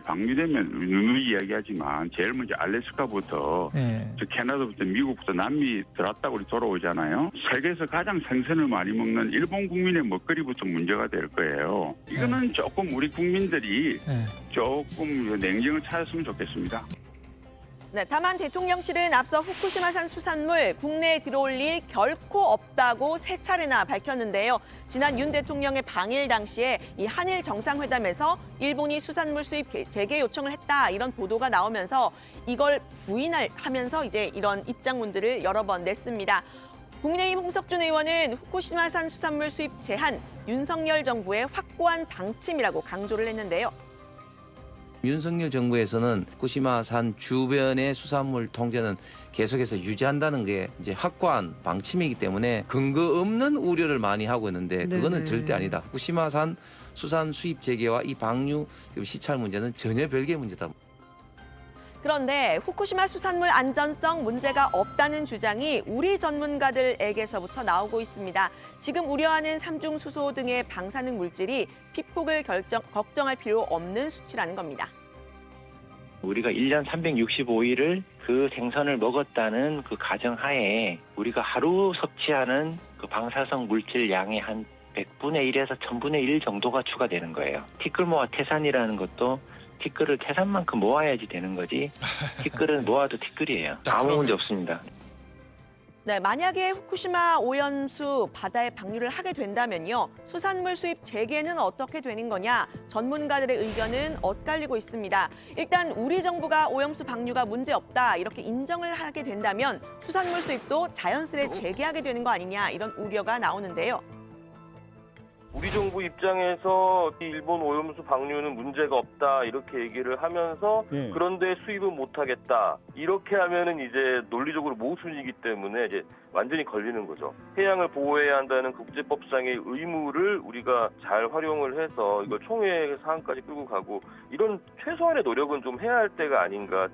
방류되면 누누이 이야기하지만 제일 먼저 알래스카부터 저 캐나다부터 미국부터 남미 들어왔다고 돌아오잖아요. 세계에서 가장 생선을 많이 먹는 일본 국민의 먹거리부터 문제가 될 거예요. 이거는 조금 우리 국민들이 조금 냉정을 찾았으면 좋겠습니다. 네, 다만 대통령실은 앞서 후쿠시마산 수산물 국내에 들어올 일 결코 없다고 세 차례나 밝혔는데요. 지난 윤 대통령의 방일 당시에 이 한일 정상회담에서 일본이 수산물 수입 재개 요청을 했다 이런 보도가 나오면서 이걸 부인하면서 이제 이런 입장문들을 여러 번 냈습니다. 국민의힘 홍석준 의원은 후쿠시마산 수산물 수입 제한 윤석열 정부의 확고한 방침이라고 강조를 했는데요. 윤석열 정부에서는 후쿠시마산 주변의 수산물 통제는 계속해서 유지한다는 게 이제 확고한 방침이기 때문에 근거 없는 우려를 많이 하고 있는데 그거는 절대 아니다. 후쿠시마산 수산 수입 재개와 이 방류 시찰 문제는 전혀 별개의 문제다. 그런데 후쿠시마 수산물 안전성 문제가 없다는 주장이 우리 전문가들에게서부터 나오고 있습니다. 지금 우려하는 삼중수소 등의 방사능 물질이 피폭을 걱정할 필요 없는 수치라는 겁니다. 우리가 1년 365일을 그 생선을 먹었다는 그 가정하에 우리가 하루 섭취하는 그 방사성 물질 양의 한 100분의 1에서 1000분의 1 정도가 추가되는 거예요. 티끌 모아 태산이라는 것도 티끌을 태산만큼 모아야지 되는 거지 티끌은 모아도 티끌이에요. 아무 문제 없습니다. 네, 만약에 후쿠시마 오염수 바다에 방류를 하게 된다면요. 수산물 수입 재개는 어떻게 되는 거냐? 전문가들의 의견은 엇갈리고 있습니다. 일단 우리 정부가 오염수 방류가 문제없다 이렇게 인정을 하게 된다면 수산물 수입도 자연스레 재개하게 되는 거 아니냐 이런 우려가 나오는데요. 우리 정부 입장에서 일본 오염수 방류는 문제가 없다 이렇게 얘기를 하면서 그런데 수입은 못하겠다 이렇게 하면은 이제 논리적으로 모순이기 때문에 이제 완전히 걸리는 거죠. 해양을 보호해야 한다는 국제법상의 의무를 우리가 잘 활용을 해서 이걸 총회 사안까지 끌고 가고 이런 최소한의 노력은 좀 해야 할 때가 아닌가.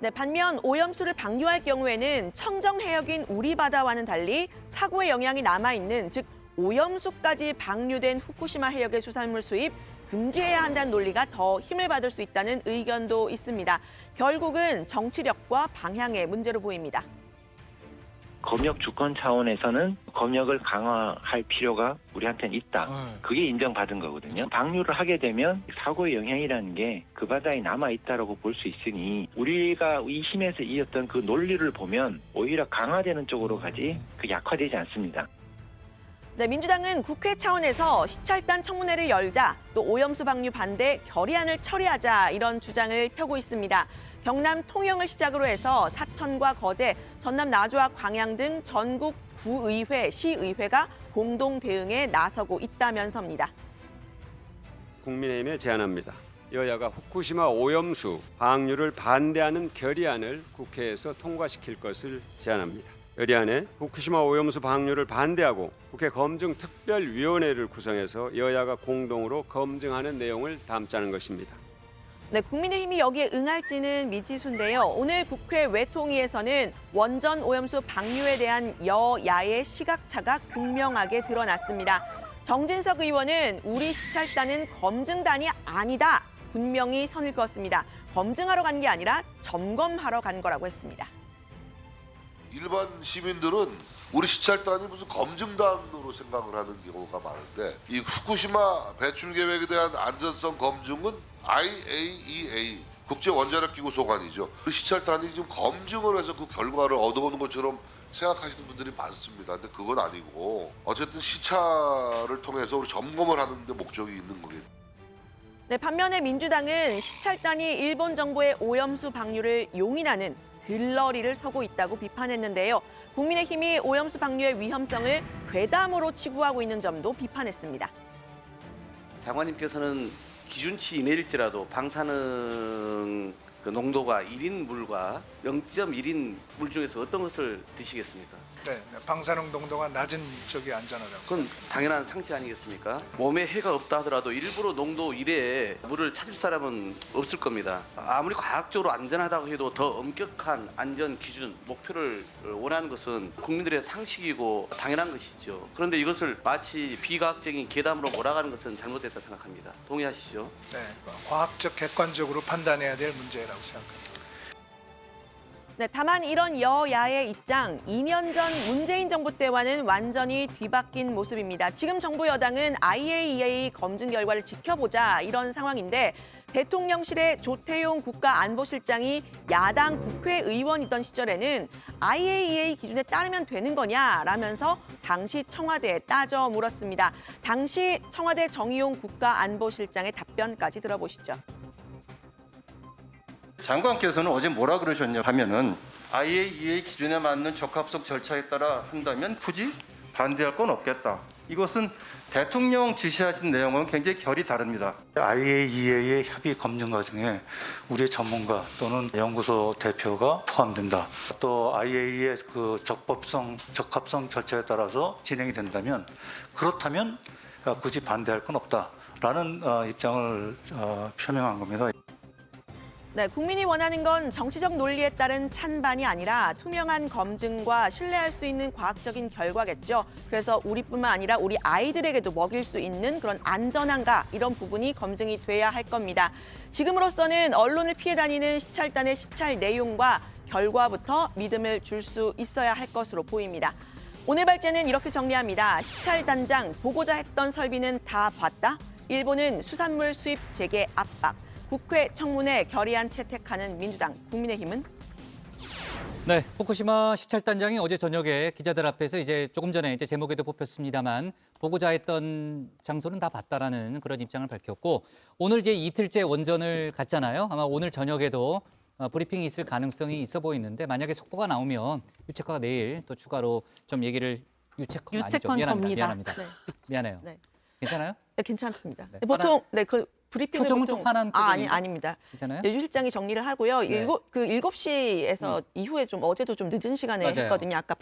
네, 반면 오염수를 방류할 경우에는 청정 해역인 우리 바다와는 달리 사고의 영향이 남아있는 즉 오염수까지 방류된 후쿠시마 해역의 수산물 수입 금지해야 한다는 논리가 더 힘을 받을 수 있다는 의견도 있습니다. 결국은 정치력과 방향의 문제로 보입니다. 검역 주권 차원에서는 검역을 강화할 필요가 우리한테는 있다. 그게 인정받은 거거든요. 방류를 하게 되면 사고의 영향이라는 게 그 바다에 남아있다라고 볼 수 있으니 우리가 2심에서 이었던 그 논리를 보면 오히려 강화되는 쪽으로 가지 그 약화되지 않습니다. 네, 민주당은 국회 차원에서 시찰단 청문회를 열자 또 오염수 방류 반대 결의안을 처리하자 이런 주장을 펴고 있습니다. 경남 통영을 시작으로 해서 사천과 거제, 전남 나주와 광양 등 전국 구의회, 시의회가 공동 대응에 나서고 있다면서입니다. 국민의힘에 제안합니다. 여야가 후쿠시마 오염수 방류를 반대하는 결의안을 국회에서 통과시킬 것을 제안합니다. 결의안에 후쿠시마 오염수 방류를 반대하고 국회 검증특별위원회를 구성해서 여야가 공동으로 검증하는 내용을 담자는 것입니다. 네, 국민의힘이 여기에 응할지는 미지수인데요. 오늘 국회 외통위에서는 원전 오염수 방류에 대한 여야의 시각차가 극명하게 드러났습니다. 정진석 의원은 우리 시찰단은 검증단이 아니다. 분명히 선을 그었습니다. 검증하러 간 게 아니라 점검하러 간 거라고 했습니다. 일반 시민들은 우리 시찰단이 무슨 검증단으로 생각을 하는 경우가 많은데 이 후쿠시마 배출 계획에 대한 안전성 검증은 IAEA 국제원자력기구 소관이죠. 그 시찰단이 지금 검증을 해서 그 결과를 얻어오는 것처럼 생각하시는 분들이 많습니다. 근데 그건 아니고 어쨌든 시찰을 통해서 우리 점검을 하는 데 목적이 있는 거겠죠. 네, 반면에 민주당은 시찰단이 일본 정부의 오염수 방류를 용인하는 들러리를 서고 있다고 비판했는데요. 국민의힘이 오염수 방류의 위험성을 괴담으로 치부하고 있는 점도 비판했습니다. 장관님께서는 기준치 이내일지라도 방사능 농도가 1인 물과 0.1인 물 중에서 어떤 것을 드시겠습니까? 네, 방사능 농도가 낮은 쪽이 안전하다고. 그건 당연한 상식 아니겠습니까? 몸에 해가 없다 하더라도 일부러 농도 1의 물을 찾을 사람은 없을 겁니다. 아무리 과학적으로 안전하다고 해도 더 엄격한 안전 기준, 목표를 원하는 것은 국민들의 상식이고 당연한 것이죠. 그런데 이것을 마치 비과학적인 계담으로 몰아가는 것은 잘못됐다고 생각합니다. 동의하시죠? 네, 과학적 객관적으로 판단해야 될 문제라고 생각합니다. 네, 다만 이런 여야의 입장, 2년 전 문재인 정부 때와는 완전히 뒤바뀐 모습입니다. 지금 정부 여당은 IAEA 검증 결과를 지켜보자 이런 상황인데 대통령실의 조태용 국가안보실장이 야당 국회의원이던 시절에는 IAEA 기준에 따르면 되는 거냐라면서 당시 청와대에 따져 물었습니다. 당시 청와대 정의용 국가안보실장의 답변까지 들어보시죠. 장관께서는 어제 뭐라 그러셨냐 하면은 IAEA 기준에 맞는 적합성 절차에 따라 한다면 굳이 반대할 건 없겠다. 이것은 대통령 지시하신 내용은 굉장히 결이 다릅니다. IAEA의 협의 검증 과정에 우리 전문가 또는 연구소 대표가 포함된다. 또 IAEA의 그 적합성 절차에 따라서 진행이 된다면 그렇다면 굳이 반대할 건 없다라는 입장을 표명한 겁니다. 네, 국민이 원하는 건 정치적 논리에 따른 찬반이 아니라 투명한 검증과 신뢰할 수 있는 과학적인 결과겠죠. 그래서 우리뿐만 아니라 우리 아이들에게도 먹일 수 있는 그런 안전한가 이런 부분이 검증이 돼야 할 겁니다. 지금으로서는 언론을 피해 다니는 시찰단의 시찰 내용과 결과부터 믿음을 줄 수 있어야 할 것으로 보입니다. 오늘 발제는 이렇게 정리합니다. 시찰단장 보고자 했던 설비는 다 봤다. 일본은 수산물 수입 재개 압박. 국회 청문회 결의안 채택하는 민주당, 국민의힘은? 네, 후쿠시마 시찰단장이 어제 저녁에 기자들 앞에서 이제 조금 전에 이제 제목에도 뽑혔습니다만 보고자 했던 장소는 다 봤다라는 그런 입장을 밝혔고 오늘 이제 이틀째 원전을 갔잖아요. 아마 오늘 저녁에도 브리핑이 있을 가능성이 있어 보이는데 만약에 속보가 나오면 유채커가 내일 또 추가로 좀 얘기를 유채커는 아니죠. 미안합니다. 네. 미안해요. 네. 괜찮아요? 네, 괜찮습니다. 네. 보통 그 브리핑을 표정은 보통 좀 화난 표정인가요? 아닙니다. 괜찮아요? 유 실장이 정리를 하고요. 네. 7시에서 이후에 좀 어제도 좀 늦은 시간에 맞아요. 했거든요. 아까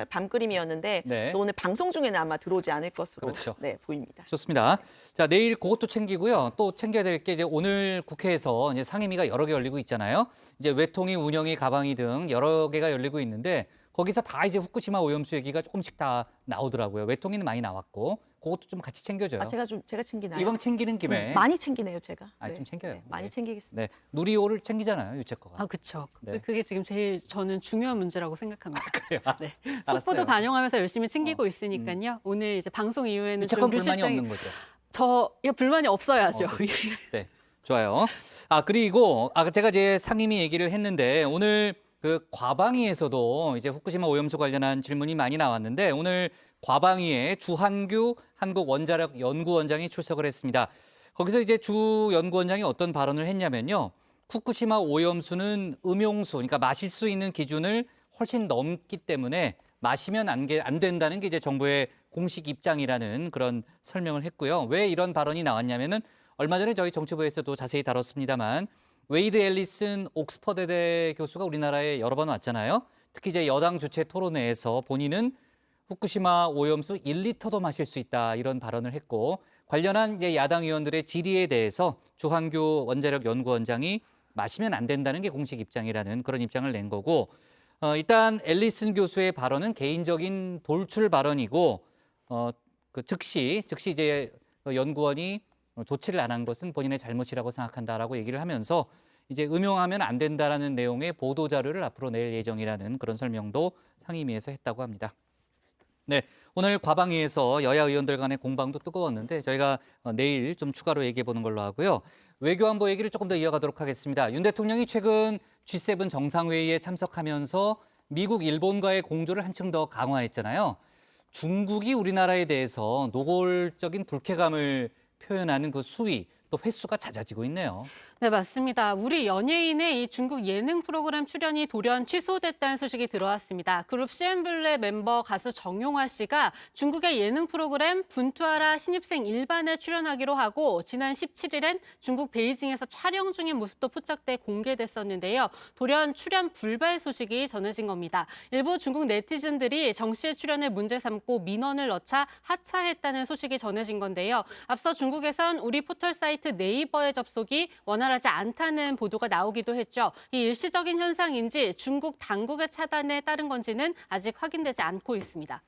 밤그림이었는데 네. 또 오늘 방송 중에는 아마 들어오지 않을 것으로 그렇죠. 네, 보입니다. 좋습니다. 자, 내일 그것도 챙기고요. 또 챙겨야 될 게 이제 오늘 국회에서 이제 상임위가 여러 개 열리고 있잖아요. 이제 외통위, 운영위, 가방위 등 여러 개가 열리고 있는데 거기서 다 이제 후쿠시마 오염수 얘기가 조금씩 다 나오더라고요. 외통위는 많이 나왔고 그것도 좀 같이 챙겨줘요. 제가 챙기나요? 이왕 챙기는 김에 많이 챙기네요, 제가. 좀 챙겨요. 네, 많이 챙기겠습니다. 네, 누리호를 챙기잖아요, 유채커가. 그렇죠. 네. 그게 지금 제일 저는 중요한 문제라고 생각합니다. 그래요. 네. 알았어요. 속보도 반영하면서 열심히 챙기고 있으니까요. 오늘 이제 방송 이후에는 유채커는 좀 불만이 실장이- 없는 거죠. 불만이 없어야죠. 네, 좋아요. 그리고 제가 이제 상임위 얘기를 했는데 오늘 그 과방위에서도 이제 후쿠시마 오염수 관련한 질문이 많이 나왔는데 오늘 과방위에 주한규 한국원자력 연구원장이 출석을 했습니다. 거기서 이제 주 연구원장이 어떤 발언을 했냐면요. 후쿠시마 오염수는 음용수, 그러니까 마실 수 있는 기준을 훨씬 넘기 때문에 마시면 안 된다는 게 이제 정부의 공식 입장이라는 그런 설명을 했고요. 왜 이런 발언이 나왔냐면은 얼마 전에 저희 정치부에서도 자세히 다뤘습니다만 웨이드 앨리슨 옥스퍼드대 교수가 우리나라에 여러 번 왔잖아요. 특히 이제 여당 주최 토론회에서 본인은 후쿠시마 오염수 1리터도 마실 수 있다 이런 발언을 했고 관련한 이제 야당 의원들의 질의에 대해서 주한규 원자력 연구원장이 마시면 안 된다는 게 공식 입장이라는 그런 입장을 낸 거고 일단 앨리슨 교수의 발언은 개인적인 돌출 발언이고 즉시 이제 연구원이 조치를 안 한 것은 본인의 잘못이라고 생각한다라고 얘기를 하면서 이제 음용하면 안 된다라는 내용의 보도 자료를 앞으로 낼 예정이라는 그런 설명도 상임위에서 했다고 합니다. 네, 오늘 과방위에서 여야 의원들 간의 공방도 뜨거웠는데 저희가 내일 좀 추가로 얘기해 보는 걸로 하고요. 외교안보 얘기를 조금 더 이어가도록 하겠습니다. 윤 대통령이 최근 G7 정상회의에 참석하면서 미국, 일본과의 공조를 한층 더 강화했잖아요. 중국이 우리나라에 대해서 노골적인 불쾌감을 표현하는 그 수위, 또 횟수가 잦아지고 있네요. 네, 맞습니다. 우리 연예인의 이 중국 예능 프로그램 출연이 돌연 취소됐다는 소식이 들어왔습니다. 그룹 CN블루의 멤버 가수 정용화 씨가 중국의 예능 프로그램 분투하라 신입생 일반에 출연하기로 하고 지난 17일엔 중국 베이징에서 촬영 중인 모습도 포착돼 공개됐었는데요. 돌연 출연 불발 소식이 전해진 겁니다. 일부 중국 네티즌들이 정 씨의 출연을 문제 삼고 민원을 넣자 하차했다는 소식이 전해진 건데요. 앞서 중국에선 우리 포털 사이트 네이버의 접속이 원활하지 않다는 보도가 나오기도 했죠. 이 일시적인 현상인지 중국 당국의 차단에 따른 건지는 아직 확인되지 않고 있습니다.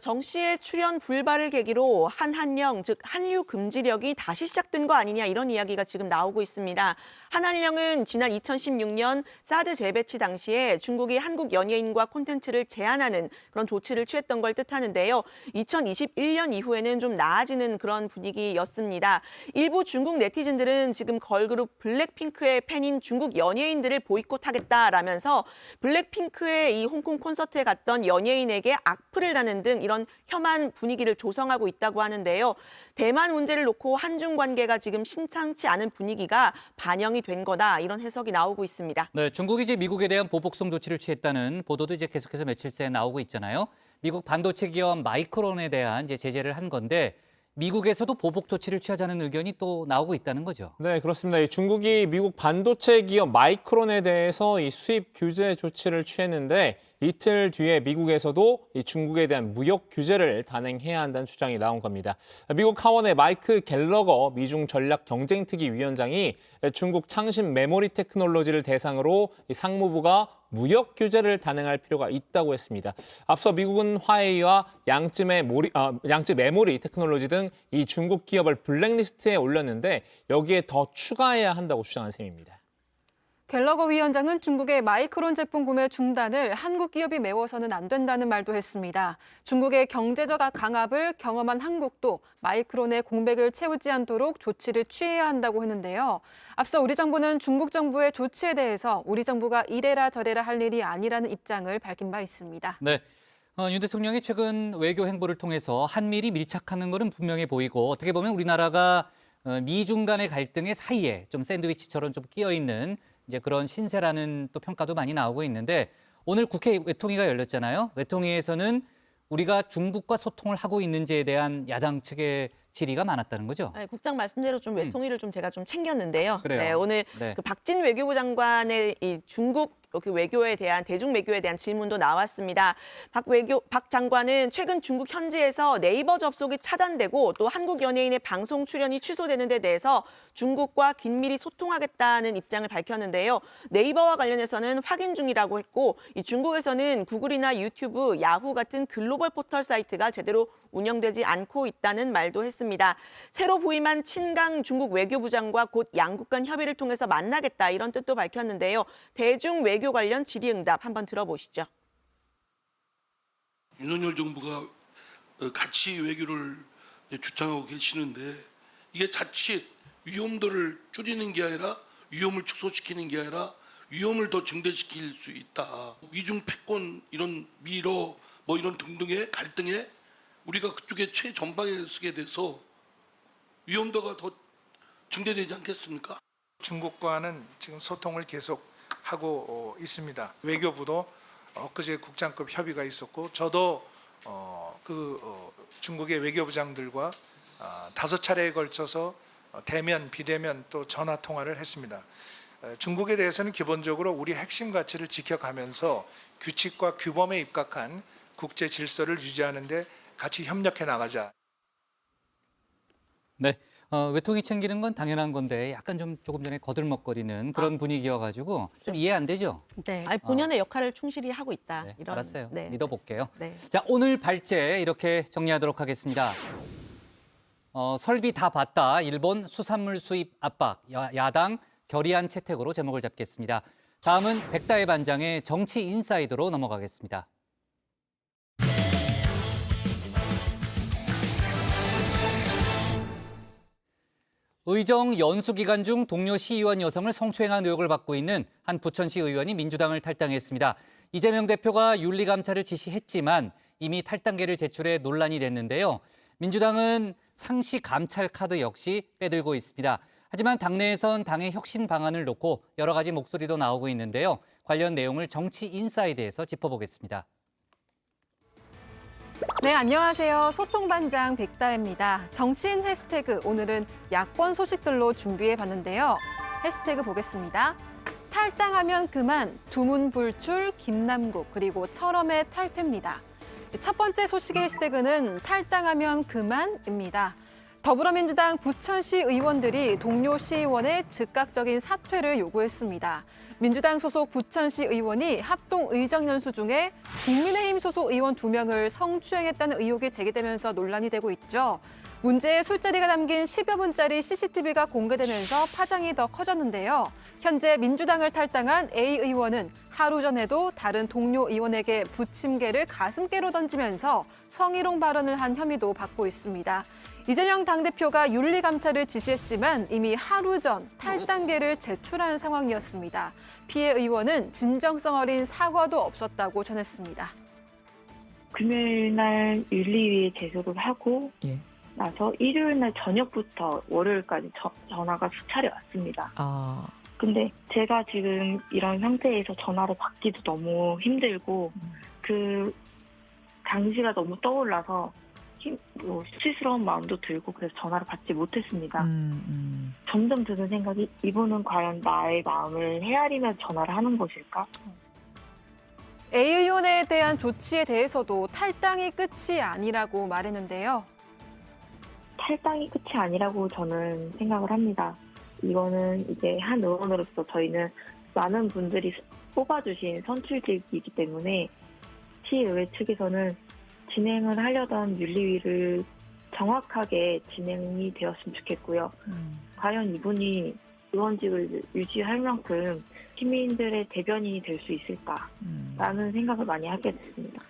정 씨의 출연 불발을 계기로 한한령, 즉 한류 금지력이 다시 시작된 거 아니냐 이런 이야기가 지금 나오고 있습니다. 한한령은 지난 2016년 사드 재배치 당시에 중국이 한국 연예인과 콘텐츠를 제한하는 그런 조치를 취했던 걸 뜻하는데요. 2021년 이후에는 좀 나아지는 그런 분위기였습니다. 일부 중국 네티즌들은 지금 걸그룹 블랙핑크의 팬인 중국 연예인들을 보이콧하겠다라면서 블랙핑크의 이 홍콩 콘서트에 갔던 연예인에게 악플을 다는 등 이런 혐한 분위기를 조성하고 있다고 하는데요. 대만 문제를 놓고 한중 관계가 지금 심상치 않은 분위기가 반영이 된 거다 이런 해석이 나오고 있습니다. 네, 중국이 이제 미국에 대한 보복성 조치를 취했다는 보도도 이제 계속해서 며칠 새 나오고 있잖아요. 미국 반도체 기업 마이크론에 대한 이제 제재를 한 건데 미국에서도 보복 조치를 취하자는 의견이 또 나오고 있다는 거죠. 네, 그렇습니다. 중국이 미국 반도체 기업 마이크론에 대해서 이 수입 규제 조치를 취했는데 이틀 뒤에 미국에서도 이 중국에 대한 무역 규제를 단행해야 한다는 주장이 나온 겁니다. 미국 하원의 마이크 갤러거 미중 전략 경쟁특위 위원장이 중국 창신 메모리 테크놀로지를 대상으로 상무부가 무역 규제를 단행할 필요가 있다고 했습니다. 앞서 미국은 화웨이와 양쯔 메모리 테크놀로지 등 이 중국 기업을 블랙리스트에 올렸는데 여기에 더 추가해야 한다고 주장한 셈입니다. 갤러거 위원장은 중국의 마이크론 제품 구매 중단을 한국 기업이 메워서는 안 된다는 말도 했습니다. 중국의 경제적 강압을 경험한 한국도 마이크론의 공백을 채우지 않도록 조치를 취해야 한다고 했는데요. 앞서 우리 정부는 중국 정부의 조치에 대해서 우리 정부가 이래라 저래라 할 일이 아니라는 입장을 밝힌 바 있습니다. 네. 윤 대통령이 최근 외교 행보를 통해서 한미일이 밀착하는 것은 분명해 보이고 어떻게 보면 우리나라가 미중 간의 갈등의 사이에 좀 샌드위치처럼 좀 끼어 있는 이제 그런 신세라는 또 평가도 많이 나오고 있는데 오늘 국회 외통위가 열렸잖아요. 외통위에서는 우리가 중국과 소통을 하고 있는지에 대한 야당 측의 질의가 많았다는 거죠. 네, 국장 말씀대로 좀 외통위를 좀 제가 좀 챙겼는데요. 그래요. 네, 오늘 네. 그 박진 외교부 장관의 이 중국 그 외교에 대한 대중 외교에 대한 질문도 나왔습니다. 박 장관은 최근 중국 현지에서 네이버 접속이 차단되고 또 한국 연예인의 방송 출연이 취소되는 데 대해서 중국과 긴밀히 소통하겠다는 입장을 밝혔는데요. 네이버와 관련해서는 확인 중이라고 했고 이 중국에서는 구글이나 유튜브, 야후 같은 글로벌 포털 사이트가 제대로 운영되지 않고 있다는 말도 했습니다. 새로 부임한 친강 중국 외교부장과 곧 양국 간 협의를 통해서 만나겠다 이런 뜻도 밝혔는데요. 대중 외교 관련 질의응답 한번 들어보시죠. 윤석열 정부가 가치 외교를 주장하고 계시는데 이게 자칫 위험도를 줄이는 게 아니라 위험을 축소시키는 게 아니라 위험을 더 증대시킬 수 있다. 위중 패권 이런 미러 뭐 이런 등등의 갈등에 우리가 그쪽에 최전방에 서게 돼서 위험도가 더 증대되지 않겠습니까? 중국과는 지금 소통을 계속 하고 있습니다. 외교부도 엊그제 국장급 협의가 있었고 저도 중국의 외교부장들과 5차례에 걸쳐서 대면, 비대면 또 전화 통화를 했습니다. 중국에 대해서는 기본적으로 우리 핵심 가치를 지켜가면서 규칙과 규범에 입각한 국제 질서를 유지하는 데 같이 협력해 나가자. 네. 외통위 챙기는 건 당연한 건데 약간 좀 조금 전에 거들먹거리는 그런 분위기여가지고 좀 이해 안 되죠? 네. 아니, 본연의 역할을 충실히 하고 있다. 네, 이런. 알았어요. 네. 믿어볼게요. 네. 자, 오늘 발제 이렇게 정리하도록 하겠습니다. 설비 다 봤다. 일본 수산물 수입 압박. 야당 결의안 채택으로 제목을 잡겠습니다. 다음은 백다혜 반장의 정치 인사이드로 넘어가겠습니다. 의정 연수 기간 중 동료 시의원 여성을 성추행한 의혹을 받고 있는 한 부천시 의원이 민주당을 탈당했습니다. 이재명 대표가 윤리감찰을 지시했지만 이미 탈당계를 제출해 논란이 됐는데요. 민주당은 상시 감찰 카드 역시 빼들고 있습니다. 하지만 당내에선 당의 혁신 방안을 놓고 여러 가지 목소리도 나오고 있는데요. 관련 내용을 정치 인사이드에서 짚어보겠습니다. 네, 안녕하세요. 소통반장 백다혜입니다. 정치인 해시태그, 오늘은 야권 소식들로 준비해봤는데요. 해시태그 보겠습니다. 탈당하면 그만, 두문불출, 김남국, 그리고 철험의 탈퇴입니다. 첫 번째 소식의 해시태그는 탈당하면 그만입니다. 더불어민주당 부천시 의원들이 동료 시의원의 즉각적인 사퇴를 요구했습니다. 민주당 소속 부천시 의원이 합동 의정연수 중에 국민의힘 소속 의원 2명을 성추행했다는 의혹이 제기되면서 논란이 되고 있죠. 문제의 술자리가 담긴 10여 분짜리 CCTV가 공개되면서 파장이 더 커졌는데요. 현재 민주당을 탈당한 A 의원은 하루 전에도 다른 동료 의원에게 부침개를 가슴께로 던지면서 성희롱 발언을 한 혐의도 받고 있습니다. 이재명 당대표가 윤리감찰을 지시했지만 이미 하루 전 탈당계를 제출한 상황이었습니다. 피해 의원은 진정성 어린 사과도 없었다고 전했습니다. 금요일 날 윤리위에 제소를 하고 나서 일요일 날 저녁부터 월요일까지 전화가 수차례 왔습니다. 근데 제가 지금 이런 상태에서 전화를 받기도 너무 힘들고 그 당시가 너무 떠올라서 수치스러운 마음도 들고 그래서 전화를 받지 못했습니다. 점점 드는 생각이 이분은 과연 나의 마음을 헤아리며 전화를 하는 것일까? A 의원에 대한 조치에 대해서도 탈당이 끝이 아니라고 말했는데요. 탈당이 끝이 아니라고 저는 생각을 합니다. 이거는 이제 한 의원으로서 저희는 많은 분들이 뽑아주신 선출직이기 때문에 시의회 측에서는 진행을 하려던 윤리위를 정확하게 진행이 되었으면 좋겠고요. 과연 이분이 의원직을 유지할 만큼 시민들의 대변인이 될 수 있을까라는 생각을 많이 하게 됐습니다.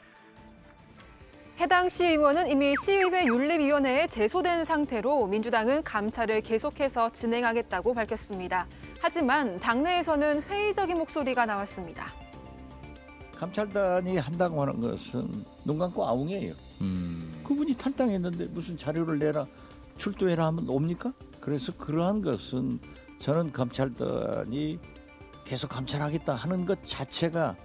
해당 시의원은 이미 시의회 윤리위원회에 제소된 상태로 민주당은 감찰을 계속해서 진행하겠다고 밝혔습니다. 하지만 당내에서는 회의적인 목소리가 나왔습니다. 감찰단이 한다고 하는 것은 눈 감고 아웅이에요. 그분이 탈당했는데 무슨 자료를 내라, 출두해라 하면 옵니까? 그래서 그러한 것은 저는 감찰단이 계속 감찰하겠다 하는 것 자체가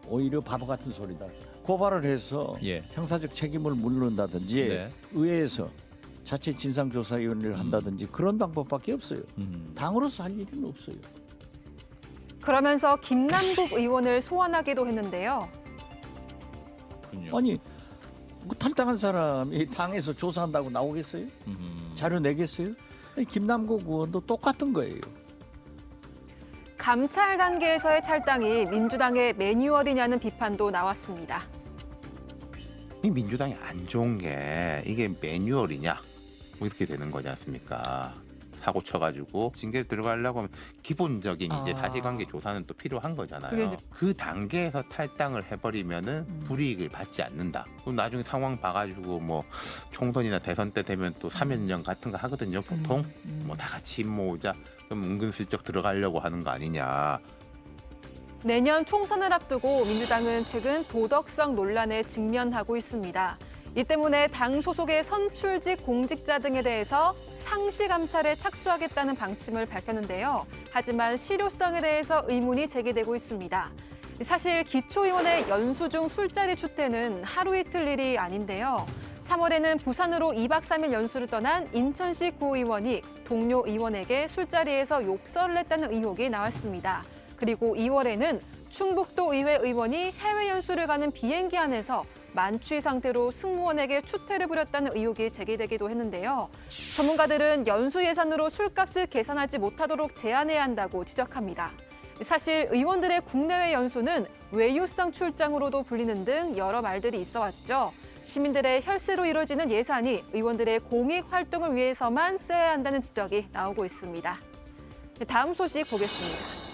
오히려 바보 같은 소리다. 고발을 해서 형사적 책임을 물는다든지 의회에서 자체 진상조사위원회를 한다든지 그런 방법밖에 없어요. 당으로서 할 일은 없어요. 그러면서 김남국 의원을 소환하기도 했는데요. 아니 탈당한 사람이 당에서 조사한다고 나오겠어요? 자료 내겠어요? 아니, 김남국 의원도 똑같은 거예요. 감찰 단계에서의 탈당이 민주당의 매뉴얼이냐는 비판도 나왔습니다. 이 민주당이 안 좋은 게 이게 매뉴얼이냐 뭐 이렇게 되는 거지 않습니까? 사고 쳐가지고 징계 들어가려고 하면 기본적인 이제 사실관계 조사는 또 필요한 거잖아요. 그 단계에서 탈당을 해버리면은 불이익을 받지 않는다. 그럼 나중에 상황 봐가지고 뭐 총선이나 대선 때 되면 또 사면령 같은 거 하거든요. 보통 뭐 다 같이 모으자. 그럼 은근슬쩍 들어가려고 하는 거 아니냐. 내년 총선을 앞두고 민주당은 최근 도덕성 논란에 직면하고 있습니다. 이 때문에 당 소속의 선출직 공직자 등에 대해서 상시 감찰에 착수하겠다는 방침을 밝혔는데요. 하지만 실효성에 대해서 의문이 제기되고 있습니다. 사실 기초의원의 연수 중 술자리 추태는 하루 이틀 일이 아닌데요. 3월에는 부산으로 2박 3일 연수를 떠난 인천시 구의원이 동료 의원에게 술자리에서 욕설을 했다는 의혹이 나왔습니다. 그리고 2월에는 충북도 의회 의원이 해외 연수를 가는 비행기 안에서 만취 상태로 승무원에게 추태를 부렸다는 의혹이 제기되기도 했는데요. 전문가들은 연수 예산으로 술값을 계산하지 못하도록 제한해야 한다고 지적합니다. 사실 의원들의 국내외 연수는 외유성 출장으로도 불리는 등 여러 말들이 있어 왔죠. 시민들의 혈세로 이루어지는 예산이 의원들의 공익 활동을 위해서만 써야 한다는 지적이 나오고 있습니다. 다음 소식 보겠습니다.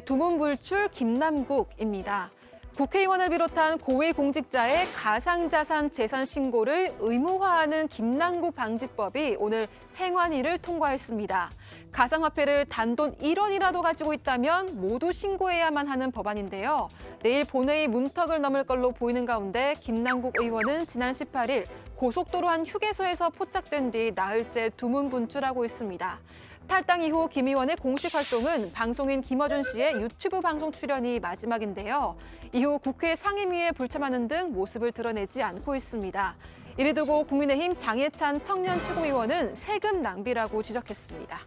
두문불출 김남국입니다. 국회의원을 비롯한 고위공직자의 가상자산 재산 신고를 의무화하는 김남국 방지법이 오늘 행안위를 통과했습니다. 가상화폐를 단돈 1원이라도 가지고 있다면 모두 신고해야만 하는 법안인데요. 내일 본회의 문턱을 넘을 걸로 보이는 가운데 김남국 의원은 지난 18일 고속도로 한 휴게소에서 포착된 뒤 나흘째 두문분출하고 있습니다. 탈당 이후 김 의원의 공식 활동은 방송인 김어준 씨의 유튜브 방송 출연이 마지막인데요. 이후 국회 상임위에 불참하는 등 모습을 드러내지 않고 있습니다. 이를 두고 국민의힘 장해찬 청년 최고위원은 세금 낭비라고 지적했습니다.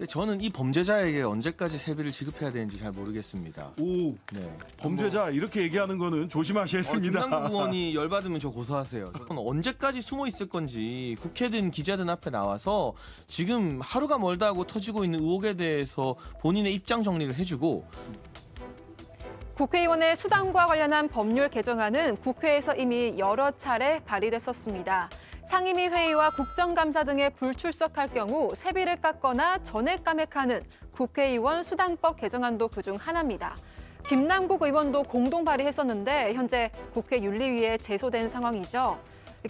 저는 이 범죄자에게 언제까지 세비를 지급해야 되는지 잘 모르겠습니다. 오, 범죄자 이렇게 얘기하는 거는 조심하셔야 됩니다. 김남국 의원이 열받으면 저 고소하세요. 저는 언제까지 숨어 있을 건지 국회든 기자든 앞에 나와서 지금 하루가 멀다 하고 터지고 있는 의혹에 대해서 본인의 입장 정리를 해주고 국회의원의 수당과 관련한 법률 개정안은 국회에서 이미 여러 차례 발의됐었습니다. 상임위 회의와 국정감사 등에 불출석할 경우 세비를 깎거나 전액 감액하는 국회의원 수당법 개정안도 그중 하나입니다. 김남국 의원도 공동 발의했었는데 현재 국회 윤리위에 제소된 상황이죠.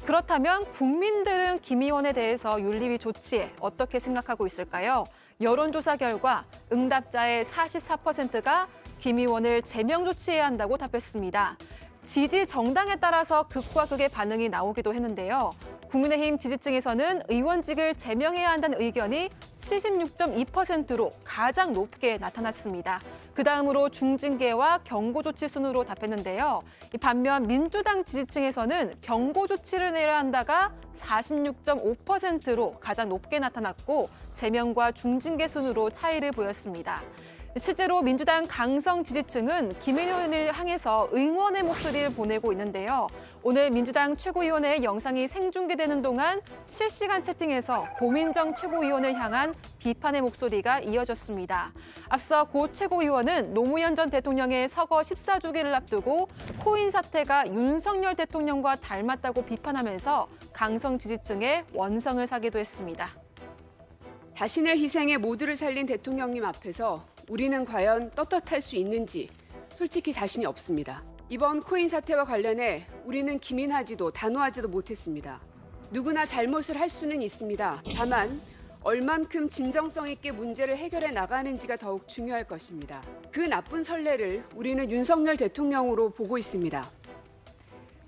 그렇다면 국민들은 김 의원에 대해서 윤리위 조치에 어떻게 생각하고 있을까요? 여론조사 결과 응답자의 44%가 김 의원을 제명 조치해야 한다고 답했습니다. 지지 정당에 따라서 극과 극의 반응이 나오기도 했는데요. 국민의힘 지지층에서는 의원직을 제명해야 한다는 의견이 76.2%로 가장 높게 나타났습니다. 그다음으로 중징계와 경고조치 순으로 답했는데요. 반면 민주당 지지층에서는 경고조치를 내려야 한다가 46.5%로 가장 높게 나타났고 제명과 중징계 순으로 차이를 보였습니다. 실제로 민주당 강성 지지층은 김 의원을 향해서 응원의 목소리를 보내고 있는데요. 오늘 민주당 최고위원회 영상이 생중계되는 동안 실시간 채팅에서 고민정 최고위원을 향한 비판의 목소리가 이어졌습니다. 앞서 고 최고위원은 노무현 전 대통령의 서거 14주기를 앞두고 코인 사태가 윤석열 대통령과 닮았다고 비판하면서 강성 지지층의 원성을 사기도 했습니다. 자신의 희생에 모두를 살린 대통령님 앞에서 우리는 과연 떳떳할 수 있는지 솔직히 자신이 없습니다. 이번 코인 사태와 관련해 우리는 기민하지도 단호하지도 못했습니다. 누구나 잘못을 할 수는 있습니다. 다만 얼만큼 진정성 있게 문제를 해결해 나가는지가 더욱 중요할 것입니다. 그 나쁜 선례를 우리는 윤석열 대통령으로 보고 있습니다.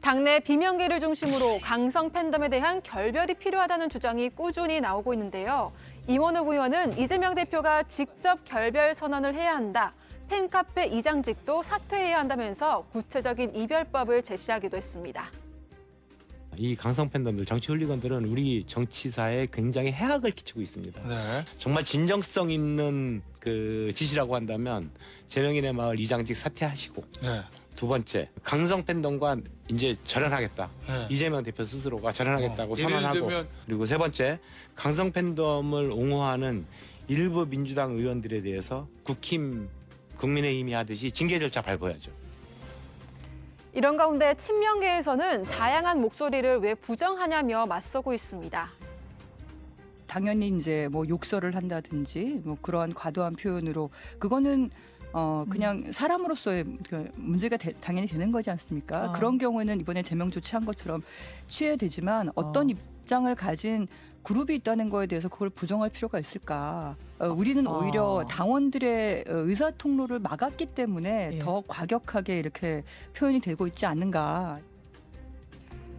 당내 비명계를 중심으로 강성 팬덤에 대한 결별이 필요하다는 주장이 꾸준히 나오고 있는데요. 이원욱 의원은 이재명 대표가 직접 결별 선언을 해야 한다. 팬카페 이장직도 사퇴해야 한다면서 구체적인 이별법을 제시하기도 했습니다. 이 강성 팬덤들, 정치 훌리건들은 우리 정치사에 굉장히 해악을 끼치고 있습니다. 네. 정말 진정성 있는 그 지시라고 한다면 재명인의 마을 이장직 사퇴하시고 네. 두 번째, 강성 팬덤과 이제 절연하겠다. 네. 이재명 대표 스스로가 절연하겠다고 예를 선언하고 들면 그리고 세 번째, 강성 팬덤을 옹호하는 일부 민주당 의원들에 대해서 국민의힘이 하듯이 징계 절차 밟아야죠. 이런 가운데 친명계에서는 다양한 목소리를 왜 부정하냐며 맞서고 있습니다. 당연히 이제 뭐 욕설을 한다든지 뭐 그러한 과도한 표현으로 그거는 그냥 사람으로서의 문제가 당연히 되는 거지 않습니까? 그런 경우에는 이번에 제명 조치한 것처럼 취해야 되지만 어떤 입장을 가진 그룹이 있다는 거에 대해서 그걸 부정할 필요가 있을까? 우리는 오히려 당원들의 의사 통로를 막았기 때문에 더 과격하게 이렇게 표현이 되고 있지 않는가?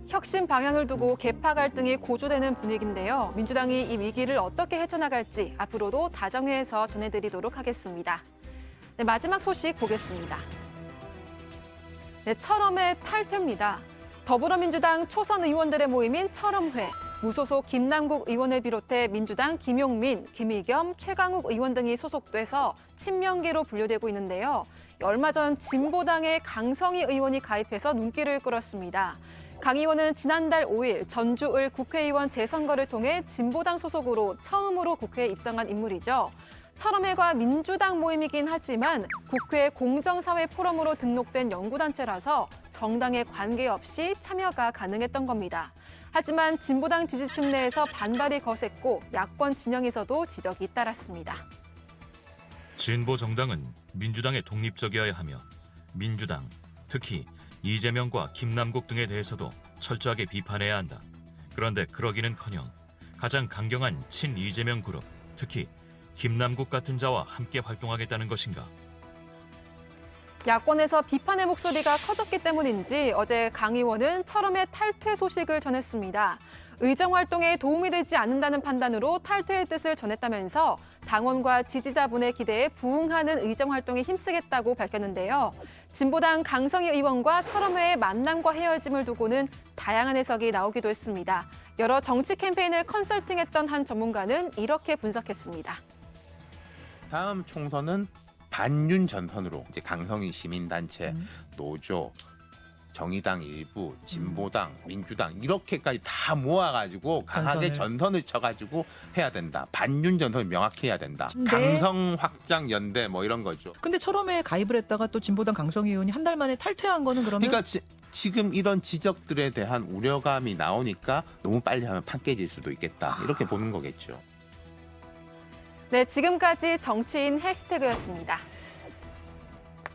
혁신 방향을 두고 계파 갈등이 고조되는 분위기인데요. 민주당이 이 위기를 어떻게 헤쳐나갈지 앞으로도 다정회에서 전해드리도록 하겠습니다. 네, 마지막 소식 보겠습니다. 네, 철험의 탈퇴입니다. 더불어민주당 초선 의원들의 모임인 철험회. 무소속 김남국 의원을 비롯해 민주당 김용민, 김의겸, 최강욱 의원 등이 소속돼서 친명계로 분류되고 있는데요. 얼마 전 진보당의 강성희 의원이 가입해서 눈길을 끌었습니다. 강 의원은 지난달 5일 전주을 국회의원 재선거를 통해 진보당 소속으로 처음으로 국회에 입성한 인물이죠. 철험회가 민주당 모임이긴 하지만 국회 공정사회 포럼으로 등록된 연구단체라서 정당에 관계없이 참여가 가능했던 겁니다. 하지만 진보당 지지층 내에서 반발이 거셌고 야권 진영에서도 지적이 잇따랐습니다. 진보 정당은 민주당에 독립적이어야 하며 민주당, 특히 이재명과 김남국 등에 대해서도 철저하게 비판해야 한다. 그런데 그러기는커녕 가장 강경한 친이재명 그룹, 특히 김남국 같은 자와 함께 활동하겠다는 것인가? 야권에서 비판의 목소리가 커졌기 때문인지 어제 강 의원은 철험의 탈퇴 소식을 전했습니다. 의정활동에 도움이 되지 않는다는 판단으로 탈퇴의 뜻을 전했다면서 당원과 지지자분의 기대에 부응하는 의정활동에 힘쓰겠다고 밝혔는데요. 진보당 강성희 의원과 철험회의 만남과 헤어짐을 두고는 다양한 해석이 나오기도 했습니다. 여러 정치 캠페인을 컨설팅했던 한 전문가는 이렇게 분석했습니다. 다음 총선은 반윤 전선으로 이제 강성희 시민단체, 노조, 정의당 일부, 진보당, 민주당 이렇게까지 다 모아가지고 강하게 전선을 쳐가지고 해야 된다. 반윤 전선을 명확히 해야 된다. 강성 확장 연대 뭐 이런 거죠. 근데 철험회에 가입을 했다가 또 진보당 강성희 의원이 한 달 만에 탈퇴한 거는 그러면? 그러니까 지금 이런 지적들에 대한 우려감이 나오니까 너무 빨리 하면 판 깨질 수도 있겠다. 이렇게 보는 거겠죠. 네, 지금까지 정치인 해시태그였습니다.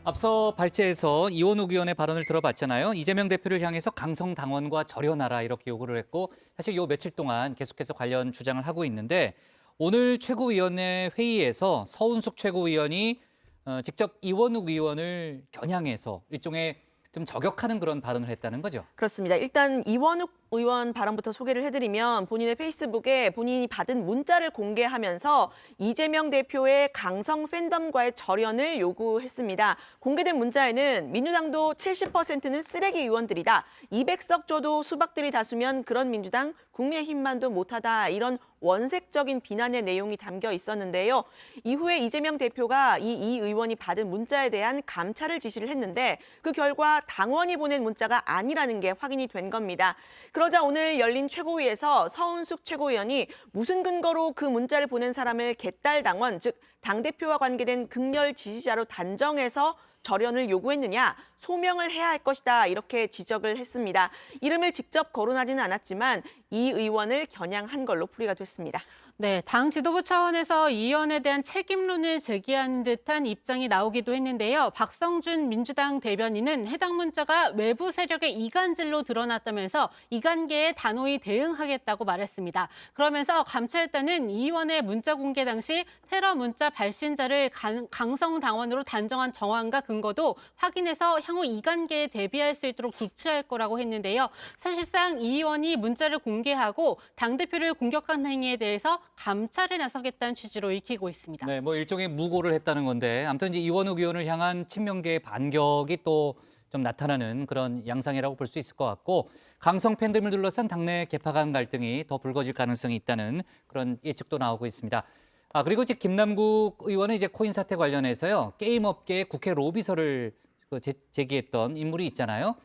앞서 발제에서 이원욱 의원의 발언을 들어봤잖아요. 이재명 대표를 향해서 강성 당원과 절연하라 이렇게 요구를 했고 사실 요 며칠 동안 계속해서 관련 주장을 하고 있는데 오늘 최고위원회 회의에서 서운숙 최고위원이 직접 이원욱 의원을 겨냥해서 일종의 좀 저격하는 그런 발언을 했다는 거죠. 그렇습니다. 일단 이원욱 의원 발언부터 소개를 해드리면 본인의 페이스북에 본인이 받은 문자를 공개하면서 이재명 대표의 강성 팬덤과의 절연을 요구했습니다. 공개된 문자에는 민주당도 70%는 쓰레기 의원들이다. 200석 줘도 수박들이 다수면 그런 민주당 국민의힘만도 못하다. 이런 원색적인 비난의 내용이 담겨 있었는데요. 이후에 이재명 대표가 이 의원이 받은 문자에 대한 감찰을 지시를 했는데 그 결과 당원이 보낸 문자가 아니라는 게 확인이 된 겁니다. 그러자 오늘 열린 최고위에서 서은숙 최고위원이 무슨 근거로 그 문자를 보낸 사람을 개딸 당원, 즉 당대표와 관계된 극렬 지지자로 단정해서 절연을 요구했느냐, 소명을 해야 할 것이다 이렇게 지적을 했습니다. 이름을 직접 거론하지는 않았지만 이 의원을 겨냥한 걸로 풀이가 됐습니다. 네, 당 지도부 차원에서 이 의원에 대한 책임론을 제기하는 듯한 입장이 나오기도 했는데요. 박성준 민주당 대변인은 해당 문자가 외부 세력의 이간질로 드러났다면서 이간계에 단호히 대응하겠다고 말했습니다. 그러면서 감찰단은 이 의원의 문자 공개 당시 테러 문자 발신자를 강성 당원으로 단정한 정황과 근거도 확인해서 향후 이간계에 대비할 수 있도록 조치할 거라고 했는데요. 사실상 이 의원이 문자를 공개하고 당대표를 공격한 행위에 대해서 감찰에 나서겠다는 취지로 읽히고 있습니다. 네, 뭐 일종의 무고를 했다는 건데 아무튼 이제 이원욱 의원을 향한 친명계의 반격이 또 좀 나타나는 그런 양상이라고 볼 수 있을 것 같고 강성 팬덤을 둘러싼 당내 개파간 갈등이 더 불거질 가능성이 있다는 그런 예측도 나오고 있습니다. 그리고 이제 김남국 의원은 이제 코인 사태 관련해서요 게임 업계에 국회 로비서를 제기했던 인물이 있잖아요.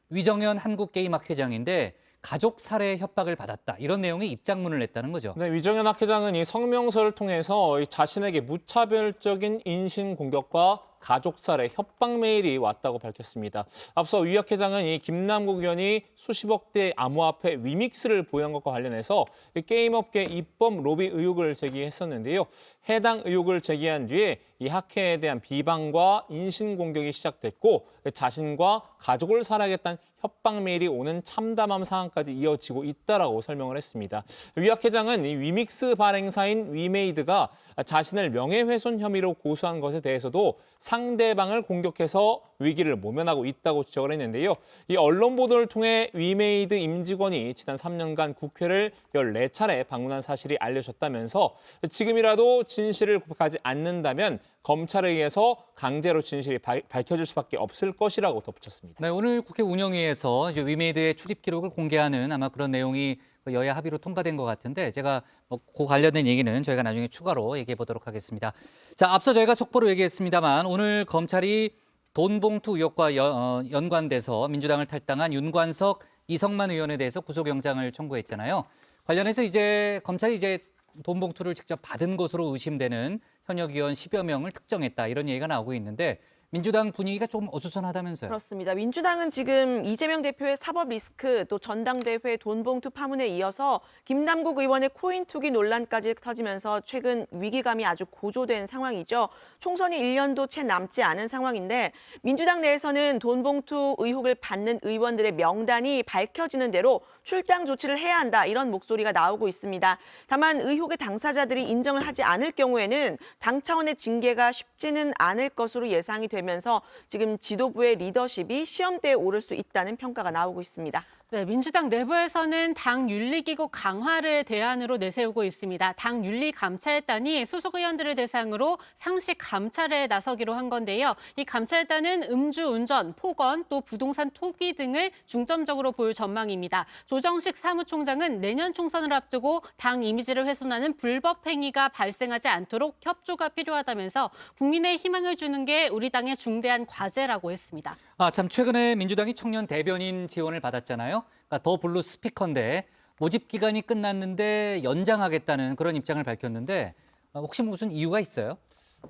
위정현 한국게임학 회장인데. 가족 살해 협박을 받았다. 이런 내용의 입장문을 냈다는 거죠. 네, 위정현 학 회장은 이 성명서를 통해서 자신에게 무차별적인 인신 공격과 가족 살해 협박 메일이 왔다고 밝혔습니다. 앞서 위 학 회장은 이 김남국 의원이 수십억 대 암호화폐 위믹스를 보유한 것과 관련해서 게임업계 입법 로비 의혹을 제기했었는데요. 해당 의혹을 제기한 뒤에 이 학회에 대한 비방과 인신 공격이 시작됐고 자신과 가족을 살해하겠다는 협박 메일이 오는 참담한 상황까지 이어지고 있다라고 설명을 했습니다. 위 학 회장은 이 위믹스 발행사인 위메이드가 자신을 명예훼손 혐의로 고소한 것에 대해서도 상대방을 공격해서 위기를 모면하고 있다고 지적을 했는데요. 이 언론 보도를 통해 위메이드 임직원이 지난 3년간 국회를 14차례 방문한 사실이 알려졌다면서 지금이라도 진실을 고백하지 않는다면 검찰에 의해서 강제로 진실이 밝혀질 수밖에 없을 것이라고 덧붙였습니다. 네, 오늘 국회 운영위에서 이제 위메이드의 출입 기록을 공개하는 아마 그런 내용이 여야 합의로 통과된 것 같은데 제가 그 관련된 얘기는 저희가 나중에 추가로 얘기해 보도록 하겠습니다. 자, 앞서 저희가 속보로 얘기했습니다만 오늘 검찰이 돈봉투 의혹과 연관돼서 민주당을 탈당한 윤관석, 이성만 의원에 대해서 구속영장을 청구했잖아요. 관련해서 이제 검찰이 이제 돈봉투를 직접 받은 것으로 의심되는 현역 의원 10여 명을 특정했다. 이런 얘기가 나오고 있는데 민주당 분위기가 좀 어수선하다면서요? 그렇습니다. 민주당은 지금 이재명 대표의 사법 리스크 또 전당대회 돈봉투 파문에 이어서 김남국 의원의 코인 투기 논란까지 터지면서 최근 위기감이 아주 고조된 상황이죠. 총선이 1년도 채 남지 않은 상황인데 민주당 내에서는 돈봉투 의혹을 받는 의원들의 명단이 밝혀지는 대로 출당 조치를 해야 한다 이런 목소리가 나오고 있습니다. 다만 의혹의 당사자들이 인정을 하지 않을 경우에는 당 차원의 징계가 쉽지는 않을 것으로 예상이 되면서 지금 지도부의 리더십이 시험대에 오를 수 있다는 평가가 나오고 있습니다. 네, 민주당 내부에서는 당 윤리기구 강화를 대안으로 내세우고 있습니다. 당 윤리감찰단이 소속 의원들을 대상으로 상식 감찰에 나서기로 한 건데요. 이 감찰단은 음주운전, 폭언, 또 부동산 투기 등을 중점적으로 볼 전망입니다. 조정식 사무총장은 내년 총선을 앞두고 당 이미지를 훼손하는 불법 행위가 발생하지 않도록 협조가 필요하다면서 국민의 희망을 주는 게 우리 당의 중대한 과제라고 했습니다. 참 최근에 민주당이 청년 대변인 지원을 받았잖아요. 그러니까 더 블루 스피커인데 모집 기간이 끝났는데 연장하겠다는 그런 입장을 밝혔는데 혹시 무슨 이유가 있어요?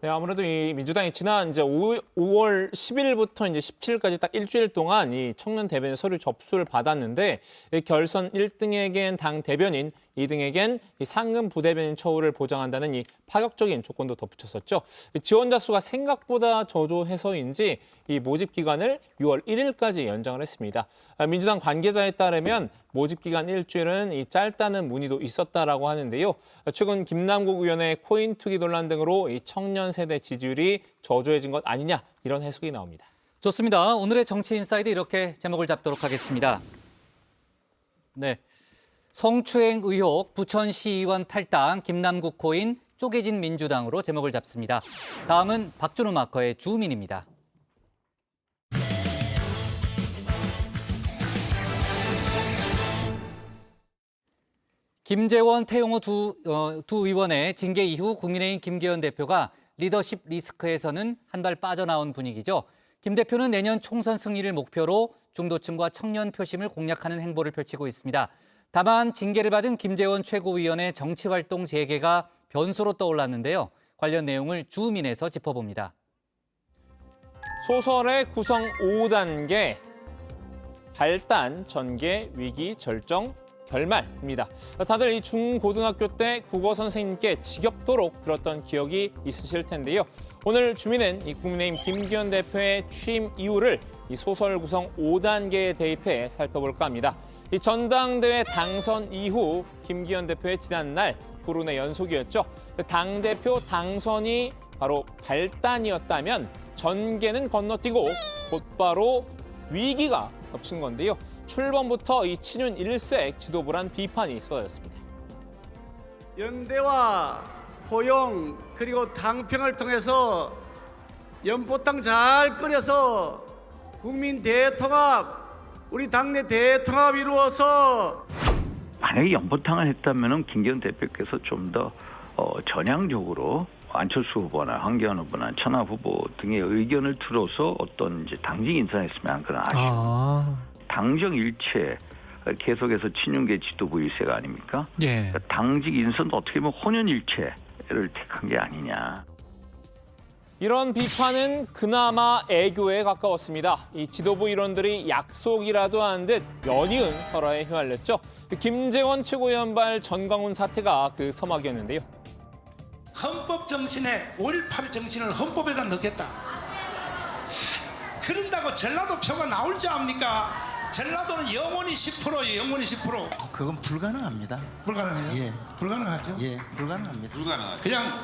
네, 아무래도 이 민주당이 지난 이제 5월 10일부터 이제 17일까지 딱 일주일 동안 이 청년 대변인 서류 접수를 받았는데 이 결선 1등에겐 당 대변인, 2등에겐 이 상금 부대변인 처우를 보장한다는 이 파격적인 조건도 덧붙였었죠. 지원자 수가 생각보다 저조해서인지 이 모집 기간을 6월 1일까지 연장을 했습니다. 민주당 관계자에 따르면 모집 기간 일주일은 이 짧다는 문의도 있었다라고 하는데요. 최근 김남국 의원의 코인 투기 논란 등으로 이 청년 세대 지지율이 저조해진 것 아니냐 이런 해석이 나옵니다. 좋습니다. 오늘의 정치 인사이드 이렇게 제목을 잡도록 하겠습니다. 네. 성추행 의혹, 부천시의원 탈당, 김남국 코인, 쪼개진 민주당으로 제목을 잡습니다. 다음은 박준호 마커의 주민입니다. 김재원, 태용호 두 의원의 징계 이후 국민의힘 김기현 대표가 리더십 리스크에서는 한 발 빠져나온 분위기죠. 김 대표는 내년 총선 승리를 목표로 중도층과 청년 표심을 공략하는 행보를 펼치고 있습니다. 다만 징계를 받은 김재원 최고위원의 정치활동 재개가 변수로 떠올랐는데요. 관련 내용을 주민에서 짚어봅니다. 소설의 구성 5단계, 발단, 전개, 위기, 절정, 결말입니다. 다들 이 중고등학교 때 국어 선생님께 지겹도록 들었던 기억이 있으실 텐데요. 오늘 주민은 이 국민의힘 김기현 대표의 취임 이후를 이 소설 구성 5단계에 대입해 살펴볼까 합니다. 이 전당대회 당선 이후 김기현 대표의 지난날 토론의 연속이었죠. 당대표 당선이 바로 발단이었다면 전개는 건너뛰고 곧바로 위기가 덮친 건데요. 출범부터 이 친윤 일색 지도부란 비판이 쏟아졌습니다. 연대와 포용 그리고 당평을 통해서 연포탕 잘 끓여서 국민 대통합, 우리 당내 대통합 이루어서 만약에 연포탕을 했다면은 김기현 대표께서 좀 더 전향적으로 안철수 후보나 황교안 후보나 천하 후보 등의 의견을 들어서 어떤 이제 당직 인선했으면 그런 아쉬움. 당정 일체 계속해서 친윤계 지도부 일세가 아닙니까? 예. 그러니까 당직 인선도 어떻게 보면 혼연일체를 택한 게 아니냐. 이런 비판은 그나마 애교에 가까웠습니다. 이 지도부 일원들이 약속이라도 한 듯 연이은 설화에 휘말렸죠. 김재원 최고위원발 전광훈 사태가 그 서막이었는데요. 헌법 정신에 5.18 정신을 헌법에다 넣겠다. 그런다고 전라도 표가 나올 줄 압니까? 전라도는 영원히 10%예요. 영원히 10%. 그건 불가능합니다. 불가능해요? 예. 불가능하죠? 예, 불가능합니다. 불가능하죠. 그냥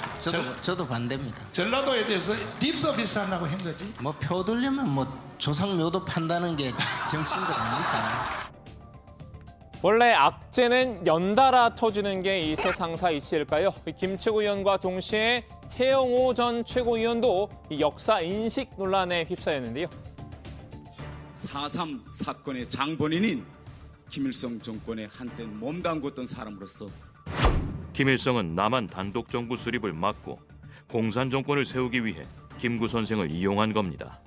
저도 반대입니다. 전라도에 대해서 립서비스 하려고 한 거지. 뭐 표 들려면 뭐 조상묘도 판다는 게 정치인들 아닙니까? 원래 악재는 연달아 터지는 게 이 세상사 이치일까요? 김최고 의원과 동시에 태영호 전 최고위원도 이 역사 인식 논란에 휩싸였는데요. 4.3 사건의 장본인인 김일성 정권에 한때 몸담궜던 사람으로서 김일성은 남한 단독 정부 수립을 막고 공산 정권을 세우기 위해 김구 선생을 이용한 겁니다.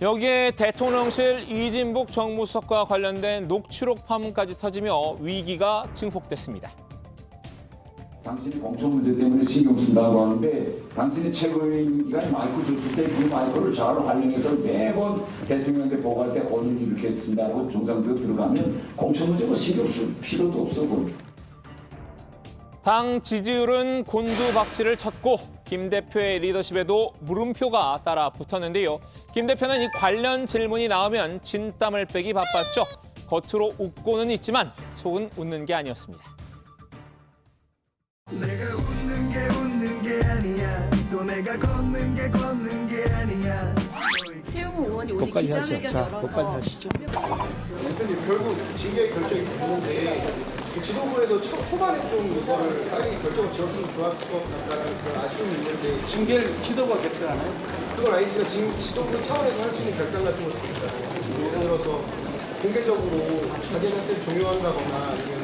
여기에 대통령실 이진복 정무수석과 관련된 녹취록 파문까지 터지며 위기가 증폭됐습니다. 당신이 공천 문제 때문에 신경 쓴다고 하는데 당신이 최고위원 기간에 마이크 줬을 때 그 마이크를 잘 활용해서 매번 대통령한테 보고할 때 오늘 이렇게 쓴다고 정상적으로 들어가면 공천 문제 뭐 신경 쓸 필요도 없어 보입니다. 당 지지율은 곤두박질을 쳤고 김 대표의 리더십에도 물음표가 따라 붙었는데요. 김 대표는 이 관련 질문이 나오면 진땀을 빼기 바빴죠. 겉으로 웃고는 있지만 속은 웃는 게 아니었습니다. 내가 웃는 게 아니야. 또 내가 걷는 게 아니야. 태용호 의원이 오늘 기자회견 열어서 결국 징계 결정이 됐는데 지도부에도 초반에 좀 이거를 빨리 결정을 지었으면 좋았을 것 같다는 그런 아쉬움이 있는데 징계를 지도부가 결정하나요? 그건 아니지만 지도부 차원에서 할 수 있는 결정 같은 것도 있잖아요. 예를 들어서 공개적으로 자기한테 종용한다거나 아니면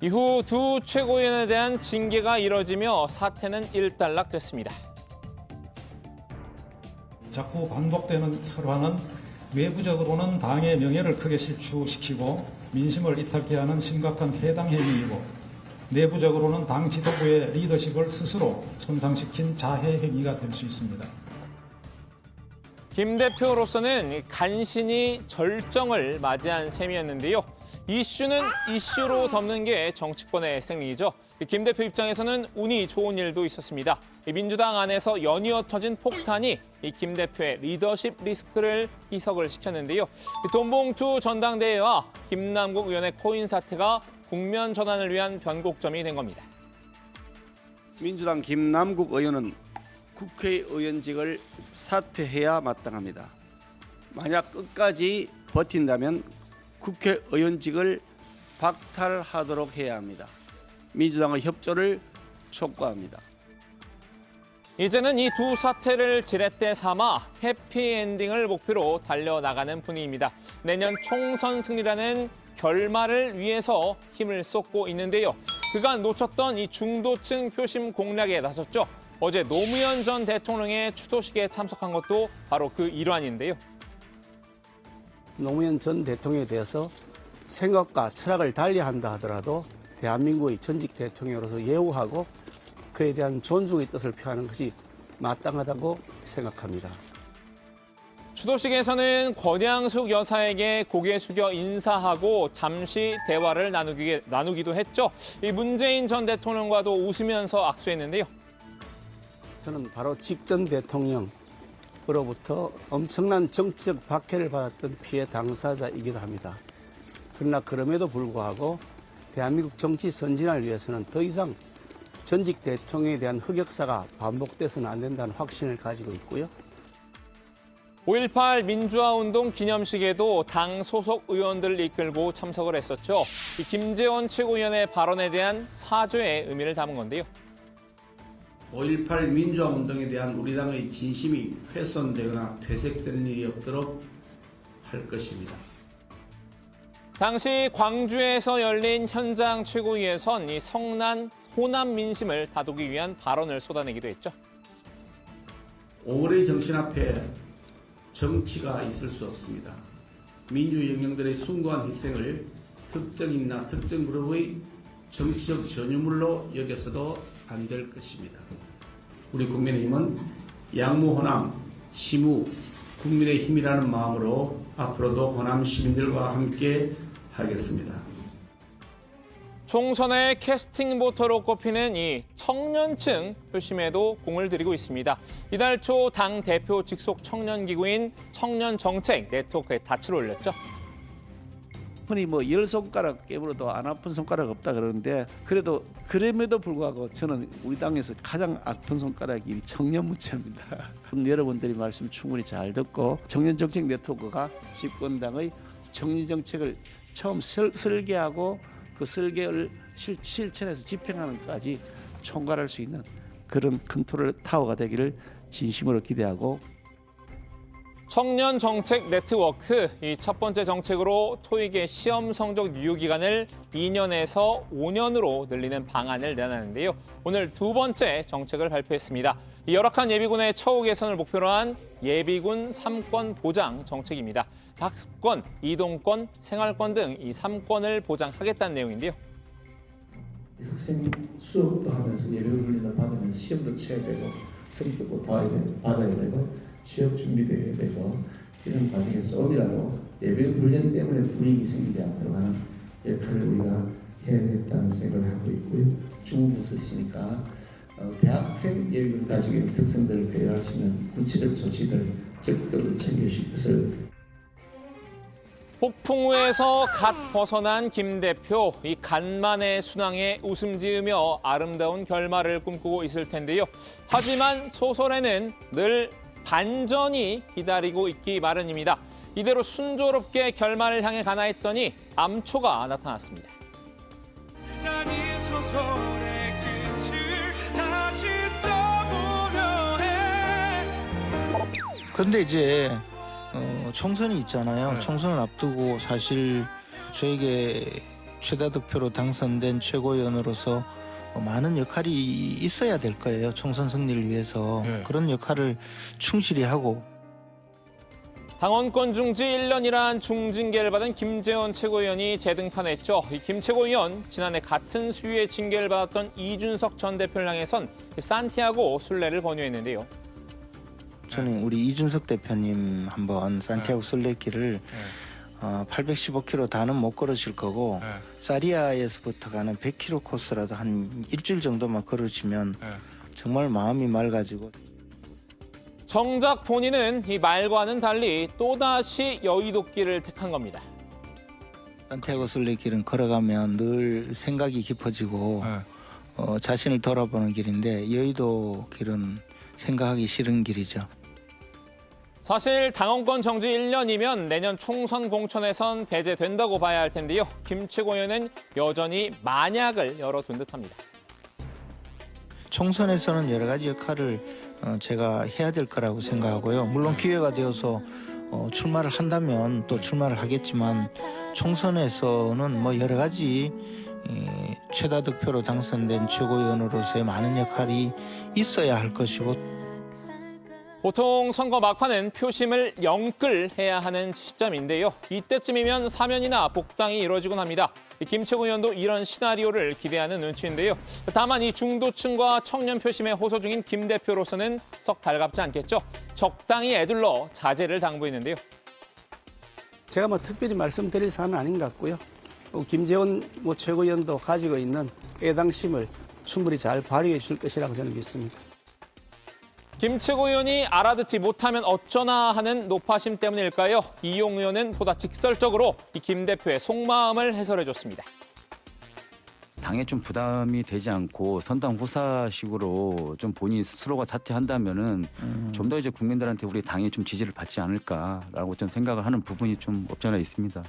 이후 두 최고위원에 대한 징계가 이뤄지며 사태는 일단락됐습니다. 자꾸 반복되는 설화는 외부적으로는 당의 명예를 크게 실추시키고 민심을 이탈케 하는 심각한 해당 행위이고 내부적으로는 당 지도부의 리더십을 스스로 손상시킨 자해 행위가 될 수 있습니다. 김 대표로서는 간신히 절정을 맞이한 셈이었는데요. 이슈는 이슈로 덮는 게 정치권의 생리이죠. 김 대표 입장에서는 운이 좋은 일도 있었습니다. 민주당 안에서 연이어 터진 폭탄이 김 대표의 리더십 리스크를 희석을 시켰는데요. 돈봉투 전당대회와 김남국 의원의 코인 사태가 국면 전환을 위한 변곡점이 된 겁니다. 민주당 김남국 의원은 국회의원직을 사퇴해야 마땅합니다. 만약 끝까지 버틴다면 국회의원직을 박탈하도록 해야 합니다. 민주당의 협조를 촉구합니다. 이제는 이 두 사태를 지렛대 삼아 해피엔딩을 목표로 달려나가는 분위기입니다. 내년 총선 승리라는 결말을 위해서 힘을 쏟고 있는데요. 그간 놓쳤던 이 중도층 표심 공략에 나섰죠. 어제 노무현 전 대통령의 추도식에 참석한 것도 바로 그 일환인데요. 노무현 전 대통령에 대해서 생각과 철학을 달리한다 하더라도 대한민국의 전직 대통령으로서 예우하고 그에 대한 존중의 뜻을 표하는 것이 마땅하다고 생각합니다. 추도식에서는 권양숙 여사에게 고개 숙여 인사하고 잠시 대화를 나누기도 했죠. 이 문재인 전 대통령과도 웃으면서 악수했는데요. 저는 바로 직전 대통령으로부터 엄청난 정치적 박해를 받았던 피해 당사자이기도 합니다. 그러나 그럼에도 불구하고 대한민국 정치 선진화를 위해서는 더 이상 전직 대통령에 대한 흑역사가 반복돼서는 안 된다는 확신을 가지고 있고요. 5.18 민주화운동 기념식에도 당 소속 의원들을 이끌고 참석을 했었죠. 이 김재원 최고위원의 발언에 대한 사죄의 의미를 담은 건데요. 5.18 민주화운동에 대한 우리 당의 진심이 훼손되거나 퇴색되는 일이 없도록 할 것입니다. 당시 광주에서 열린 현장 최고위에선 이 성난 호남 민심을 다독이기 위한 발언을 쏟아내기도 했죠. 5월의 정신 앞에 정치가 있을 수 없습니다. 민주 영령들의 숭고한 희생을 특정인이나 특정 그룹의 정치적 전유물로 여겨서도 안 될 것입니다. 우리 국민의힘은 양무 호남, 시무, 국민의 힘이라는 마음으로 앞으로도 호남 시민들과 함께 하겠습니다. 총선의 캐스팅 보터로 꼽히는 이 청년층 표심에도 공을 들이고 있습니다. 이달 초 당 대표 직속 청년기구인 청년정책 네트워크에 닻을 올렸죠. 흔히 뭐 10손가락 깨물어도 안 아픈 손가락 없다 그러는데 그럼에도 불구하고 저는 우리 당에서 가장 아픈 손가락이 청년 문체입니다. 여러분들이 말씀 충분히 잘 듣고 청년정책 네트워크가 집권당의 청년정책을 처음 설계하고 그 설계를 실천해서 집행하는 데까지 총괄할 수 있는 그런 컨트롤 타워가 되기를 진심으로 기대하고 청년 정책 네트워크, 이 첫 번째 정책으로 토익의 시험 성적 유효 기간을 2년에서 5년으로 늘리는 방안을 내놨는데요. 오늘 두 번째 정책을 발표했습니다. 이 열악한 예비군의 처우 개선을 목표로 한 예비군 3권 보장 정책입니다. 학습권, 이동권, 생활권 등 이 3권을 보장하겠다는 내용인데요. 학생 수업도 하면서 예비군 훈련을 받으면 시험도 쳐야 되고 성적도 받아야 되고 취업 준비도 해야 되고 이런 과정에서 조금이라도 예비군 훈련 때문에 불이익이 생기지 않도록 하는 역할을 우리가 해야 되겠다는 생각을 하고 있고요. 중국에서 있으니까 대학생 예비군 가지고 있는 특성들을 배려할 수 있는 구체적 조치들 적극적으로 챙겨주실 것을 폭풍우에서 갓 벗어난 김 대표, 이 간만의 순항에 웃음 지으며 아름다운 결말을 꿈꾸고 있을 텐데요. 하지만 소설에는 늘 반전이 기다리고 있기 마련입니다. 이대로 순조롭게 결말을 향해 가나 했더니 암초가 나타났습니다. 난 이 소설의 끝을 다시 써보려 해. 근데 이제 총선이 있잖아요. 총선을 앞두고 사실 저에게 최다 득표로 당선된 최고위원으로서 많은 역할이 있어야 될 거예요. 총선 승리를 위해서. 그런 역할을 충실히 하고. 당원권 중지 1년이란 중징계를 받은 김재원 최고위원이 재등판했죠. 이 김 최고위원, 지난해 같은 수위의 징계를 받았던 이준석 전 대표를 향해선 산티아고 순례를 권유했는데요. 저는 우리 이준석 대표님 한번 산티아고 순례길을 815km 다는 못 걸으실 거고 사리아에서부터 가는 100km 코스라도 한 일주일 정도만 걸으시면 정말 마음이 맑아지고. 정작 본인은 이 말과는 달리 또다시 여의도길을 택한 겁니다. 산티아고 순례길은 걸어가면 늘 생각이 깊어지고 자신을 돌아보는 길인데 여의도 길은 생각하기 싫은 길이죠. 사실 당원권 정지 1년이면 내년 총선 공천에선 배제된다고 봐야 할 텐데요. 김 최고위원은 여전히 만약을 열어둔 듯합니다. 총선에서는 여러 가지 역할을 제가 해야 될 거라고 생각하고요. 물론 기회가 되어서 출마를 한다면 또 출마를 하겠지만 총선에서는 뭐 여러 가지 최다 득표로 당선된 최고위원으로서의 많은 역할이 있어야 할 것이고 보통 선거 막판은 표심을 영끌해야 하는 시점인데요. 이때쯤이면 사면이나 복당이 이루어지곤 합니다. 김 최고위원도 이런 시나리오를 기대하는 눈치인데요. 다만 이 중도층과 청년 표심에 호소 중인 김 대표로서는 썩 달갑지 않겠죠. 적당히 애둘러 자제를 당부했는데요. 제가 뭐 특별히 말씀드릴 사안은 아닌 것 같고요. 또 김재원 최고위원도 가지고 있는 애당심을 충분히 잘 발휘해 줄 것이라고 저는 믿습니다. 김 최고위원이 알아듣지 못하면 어쩌나 하는 노파심 때문일까요? 이용 의원은 보다 직설적으로 이 김 대표의 속마음을 해설해줬습니다. 당에 좀 부담이 되지 않고 선당 후사식으로 좀 본인 스스로가 사퇴한다면은 좀 더 이제 국민들한테 우리 당이 좀 지지를 받지 않을까라고 좀 생각을 하는 부분이 좀 없지 않아 있습니다.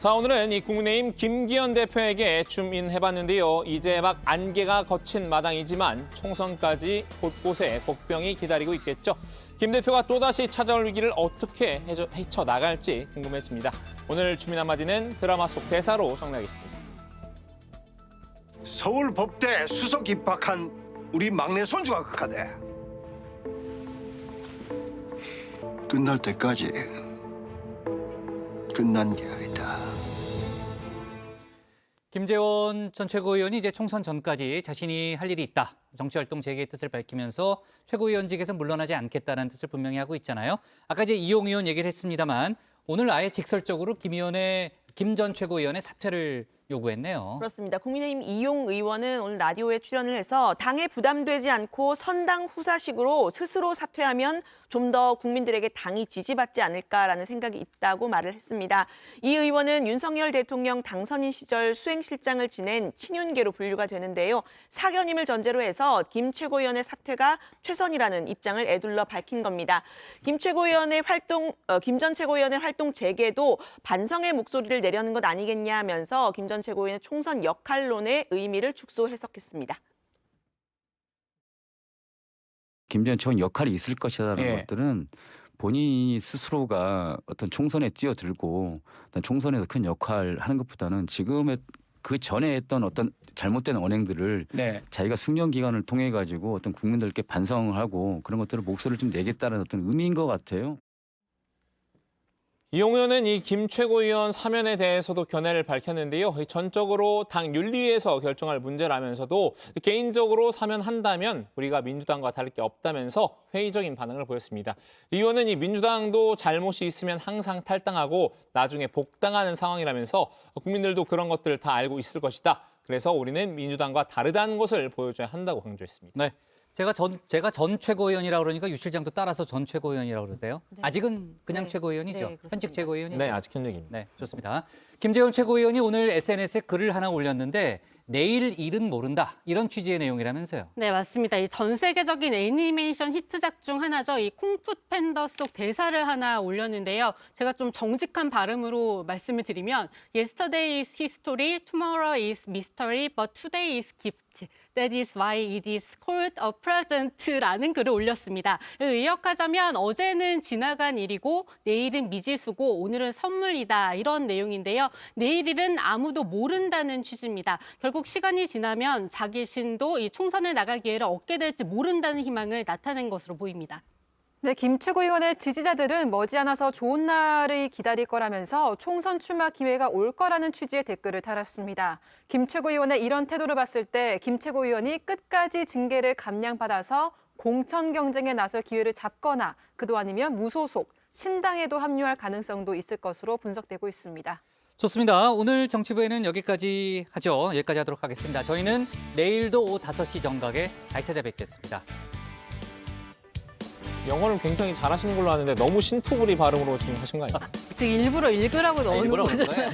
자, 오늘은 이 국민의힘 김기현 대표에게 줌인해봤는데요. 이제 막 안개가 거친 마당이지만 총선까지 곳곳에 복병이 기다리고 있겠죠. 김 대표가 또다시 찾아올 위기를 어떻게 헤쳐나갈지 궁금해집니다. 오늘 주민 한마디는 드라마 속 대사로 정리하겠습니다. 서울법대 수석 입학한 우리 막내 손주가 극하대. 끝날 때까지 끝난 게 아니다. 김재원 전 최고위원이 이제 총선 전까지 자신이 할 일이 있다. 정치활동 재개의 뜻을 밝히면서 최고위원직에서 물러나지 않겠다는 뜻을 분명히 하고 있잖아요. 아까 이제 이용 의원 얘기를 했습니다만 오늘 아예 직설적으로 김 전 최고위원의 사퇴를 요구했네요. 그렇습니다. 국민의힘 이용 의원은 오늘 라디오에 출연을 해서 당에 부담되지 않고 선당 후사식으로 스스로 사퇴하면 좀 더 국민들에게 당이 지지받지 않을까라는 생각이 있다고 말을 했습니다. 이 의원은 윤석열 대통령 당선인 시절 수행실장을 지낸 친윤계로 분류가 되는데요. 사견임을 전제로 해서 김 최고위원의 사퇴가 최선이라는 입장을 애둘러 밝힌 겁니다. 김 전 최고위원의 활동 재개도 반성의 목소리를 내려는 것 아니겠냐 하면서 김 전 최고위원의 총선 역할론의 의미를 축소 해석했습니다. 김 전 최고위원 역할이 있을 것이라는 것들은 본인이 스스로가 어떤 총선에 뛰어들고 어떤 총선에서 큰 역할을 하는 것보다는 지금의 그 전에 했던 어떤 잘못된 언행들을 자기가 숙련 기간을 통해 가지고 어떤 국민들께 반성을 하고 그런 것들을 목소리를 좀 내겠다는 어떤 의미인 것 같아요. 이용 의원은 이 김 최고위원 사면에 대해서도 견해를 밝혔는데요. 전적으로 당 윤리위에서 결정할 문제라면서도 개인적으로 사면한다면 우리가 민주당과 다를 게 없다면서 회의적인 반응을 보였습니다. 이 의원은 이 민주당도 잘못이 있으면 항상 탈당하고 나중에 복당하는 상황이라면서 국민들도 그런 것들을 다 알고 있을 것이다. 그래서 우리는 민주당과 다르다는 것을 보여줘야 한다고 강조했습니다. 네. 제가 전 최고위원이라고 그러니까 유 실장도 따라서 전 최고위원이라고 그러세요? 네. 아직은 그냥 네. 최고위원이죠? 네, 현직 최고위원이죠? 네, 아직 현직입니다. 네, 좋습니다. 김재원 최고위원이 오늘 SNS에 글을 하나 올렸는데 내일 일은 모른다. 이런 취지의 내용이라면서요. 네, 맞습니다. 이 전 세계적인 애니메이션 히트작 중 하나죠. 이 쿵푸 팬더 속 대사를 하나 올렸는데요. 제가 좀 정직한 발음으로 말씀을 드리면 Yesterday is history, tomorrow is mystery, but today is gift. That is why it is called a present라는 글을 올렸습니다. 의역하자면 어제는 지나간 일이고 내일은 미지수고 오늘은 선물이다 이런 내용인데요. 내일일은 아무도 모른다는 취지입니다. 결국 시간이 지나면 자기 신도 이 총선에 나갈 기회를 얻게 될지 모른다는 희망을 나타낸 것으로 보입니다. 네, 김 최고위원의 지지자들은 머지않아서 좋은 날을 기다릴 거라면서 총선 출마 기회가 올 거라는 취지의 댓글을 달았습니다. 김 최고위원의 이런 태도를 봤을 때 김 최고위원이 끝까지 징계를 감량받아서 공천 경쟁에 나설 기회를 잡거나 그도 아니면 무소속, 신당에도 합류할 가능성도 있을 것으로 분석되고 있습니다. 좋습니다. 오늘 정치부에는 여기까지 하죠. 여기까지 하도록 하겠습니다. 저희는 내일도 오후 5시 정각에 다시 찾아뵙겠습니다. 영어를 굉장히 잘하시는 걸로 아는데 너무 신토부리 발음으로 지금 하신 거 아니에요? 지금 일부러 읽으라고 넣은 거잖아요.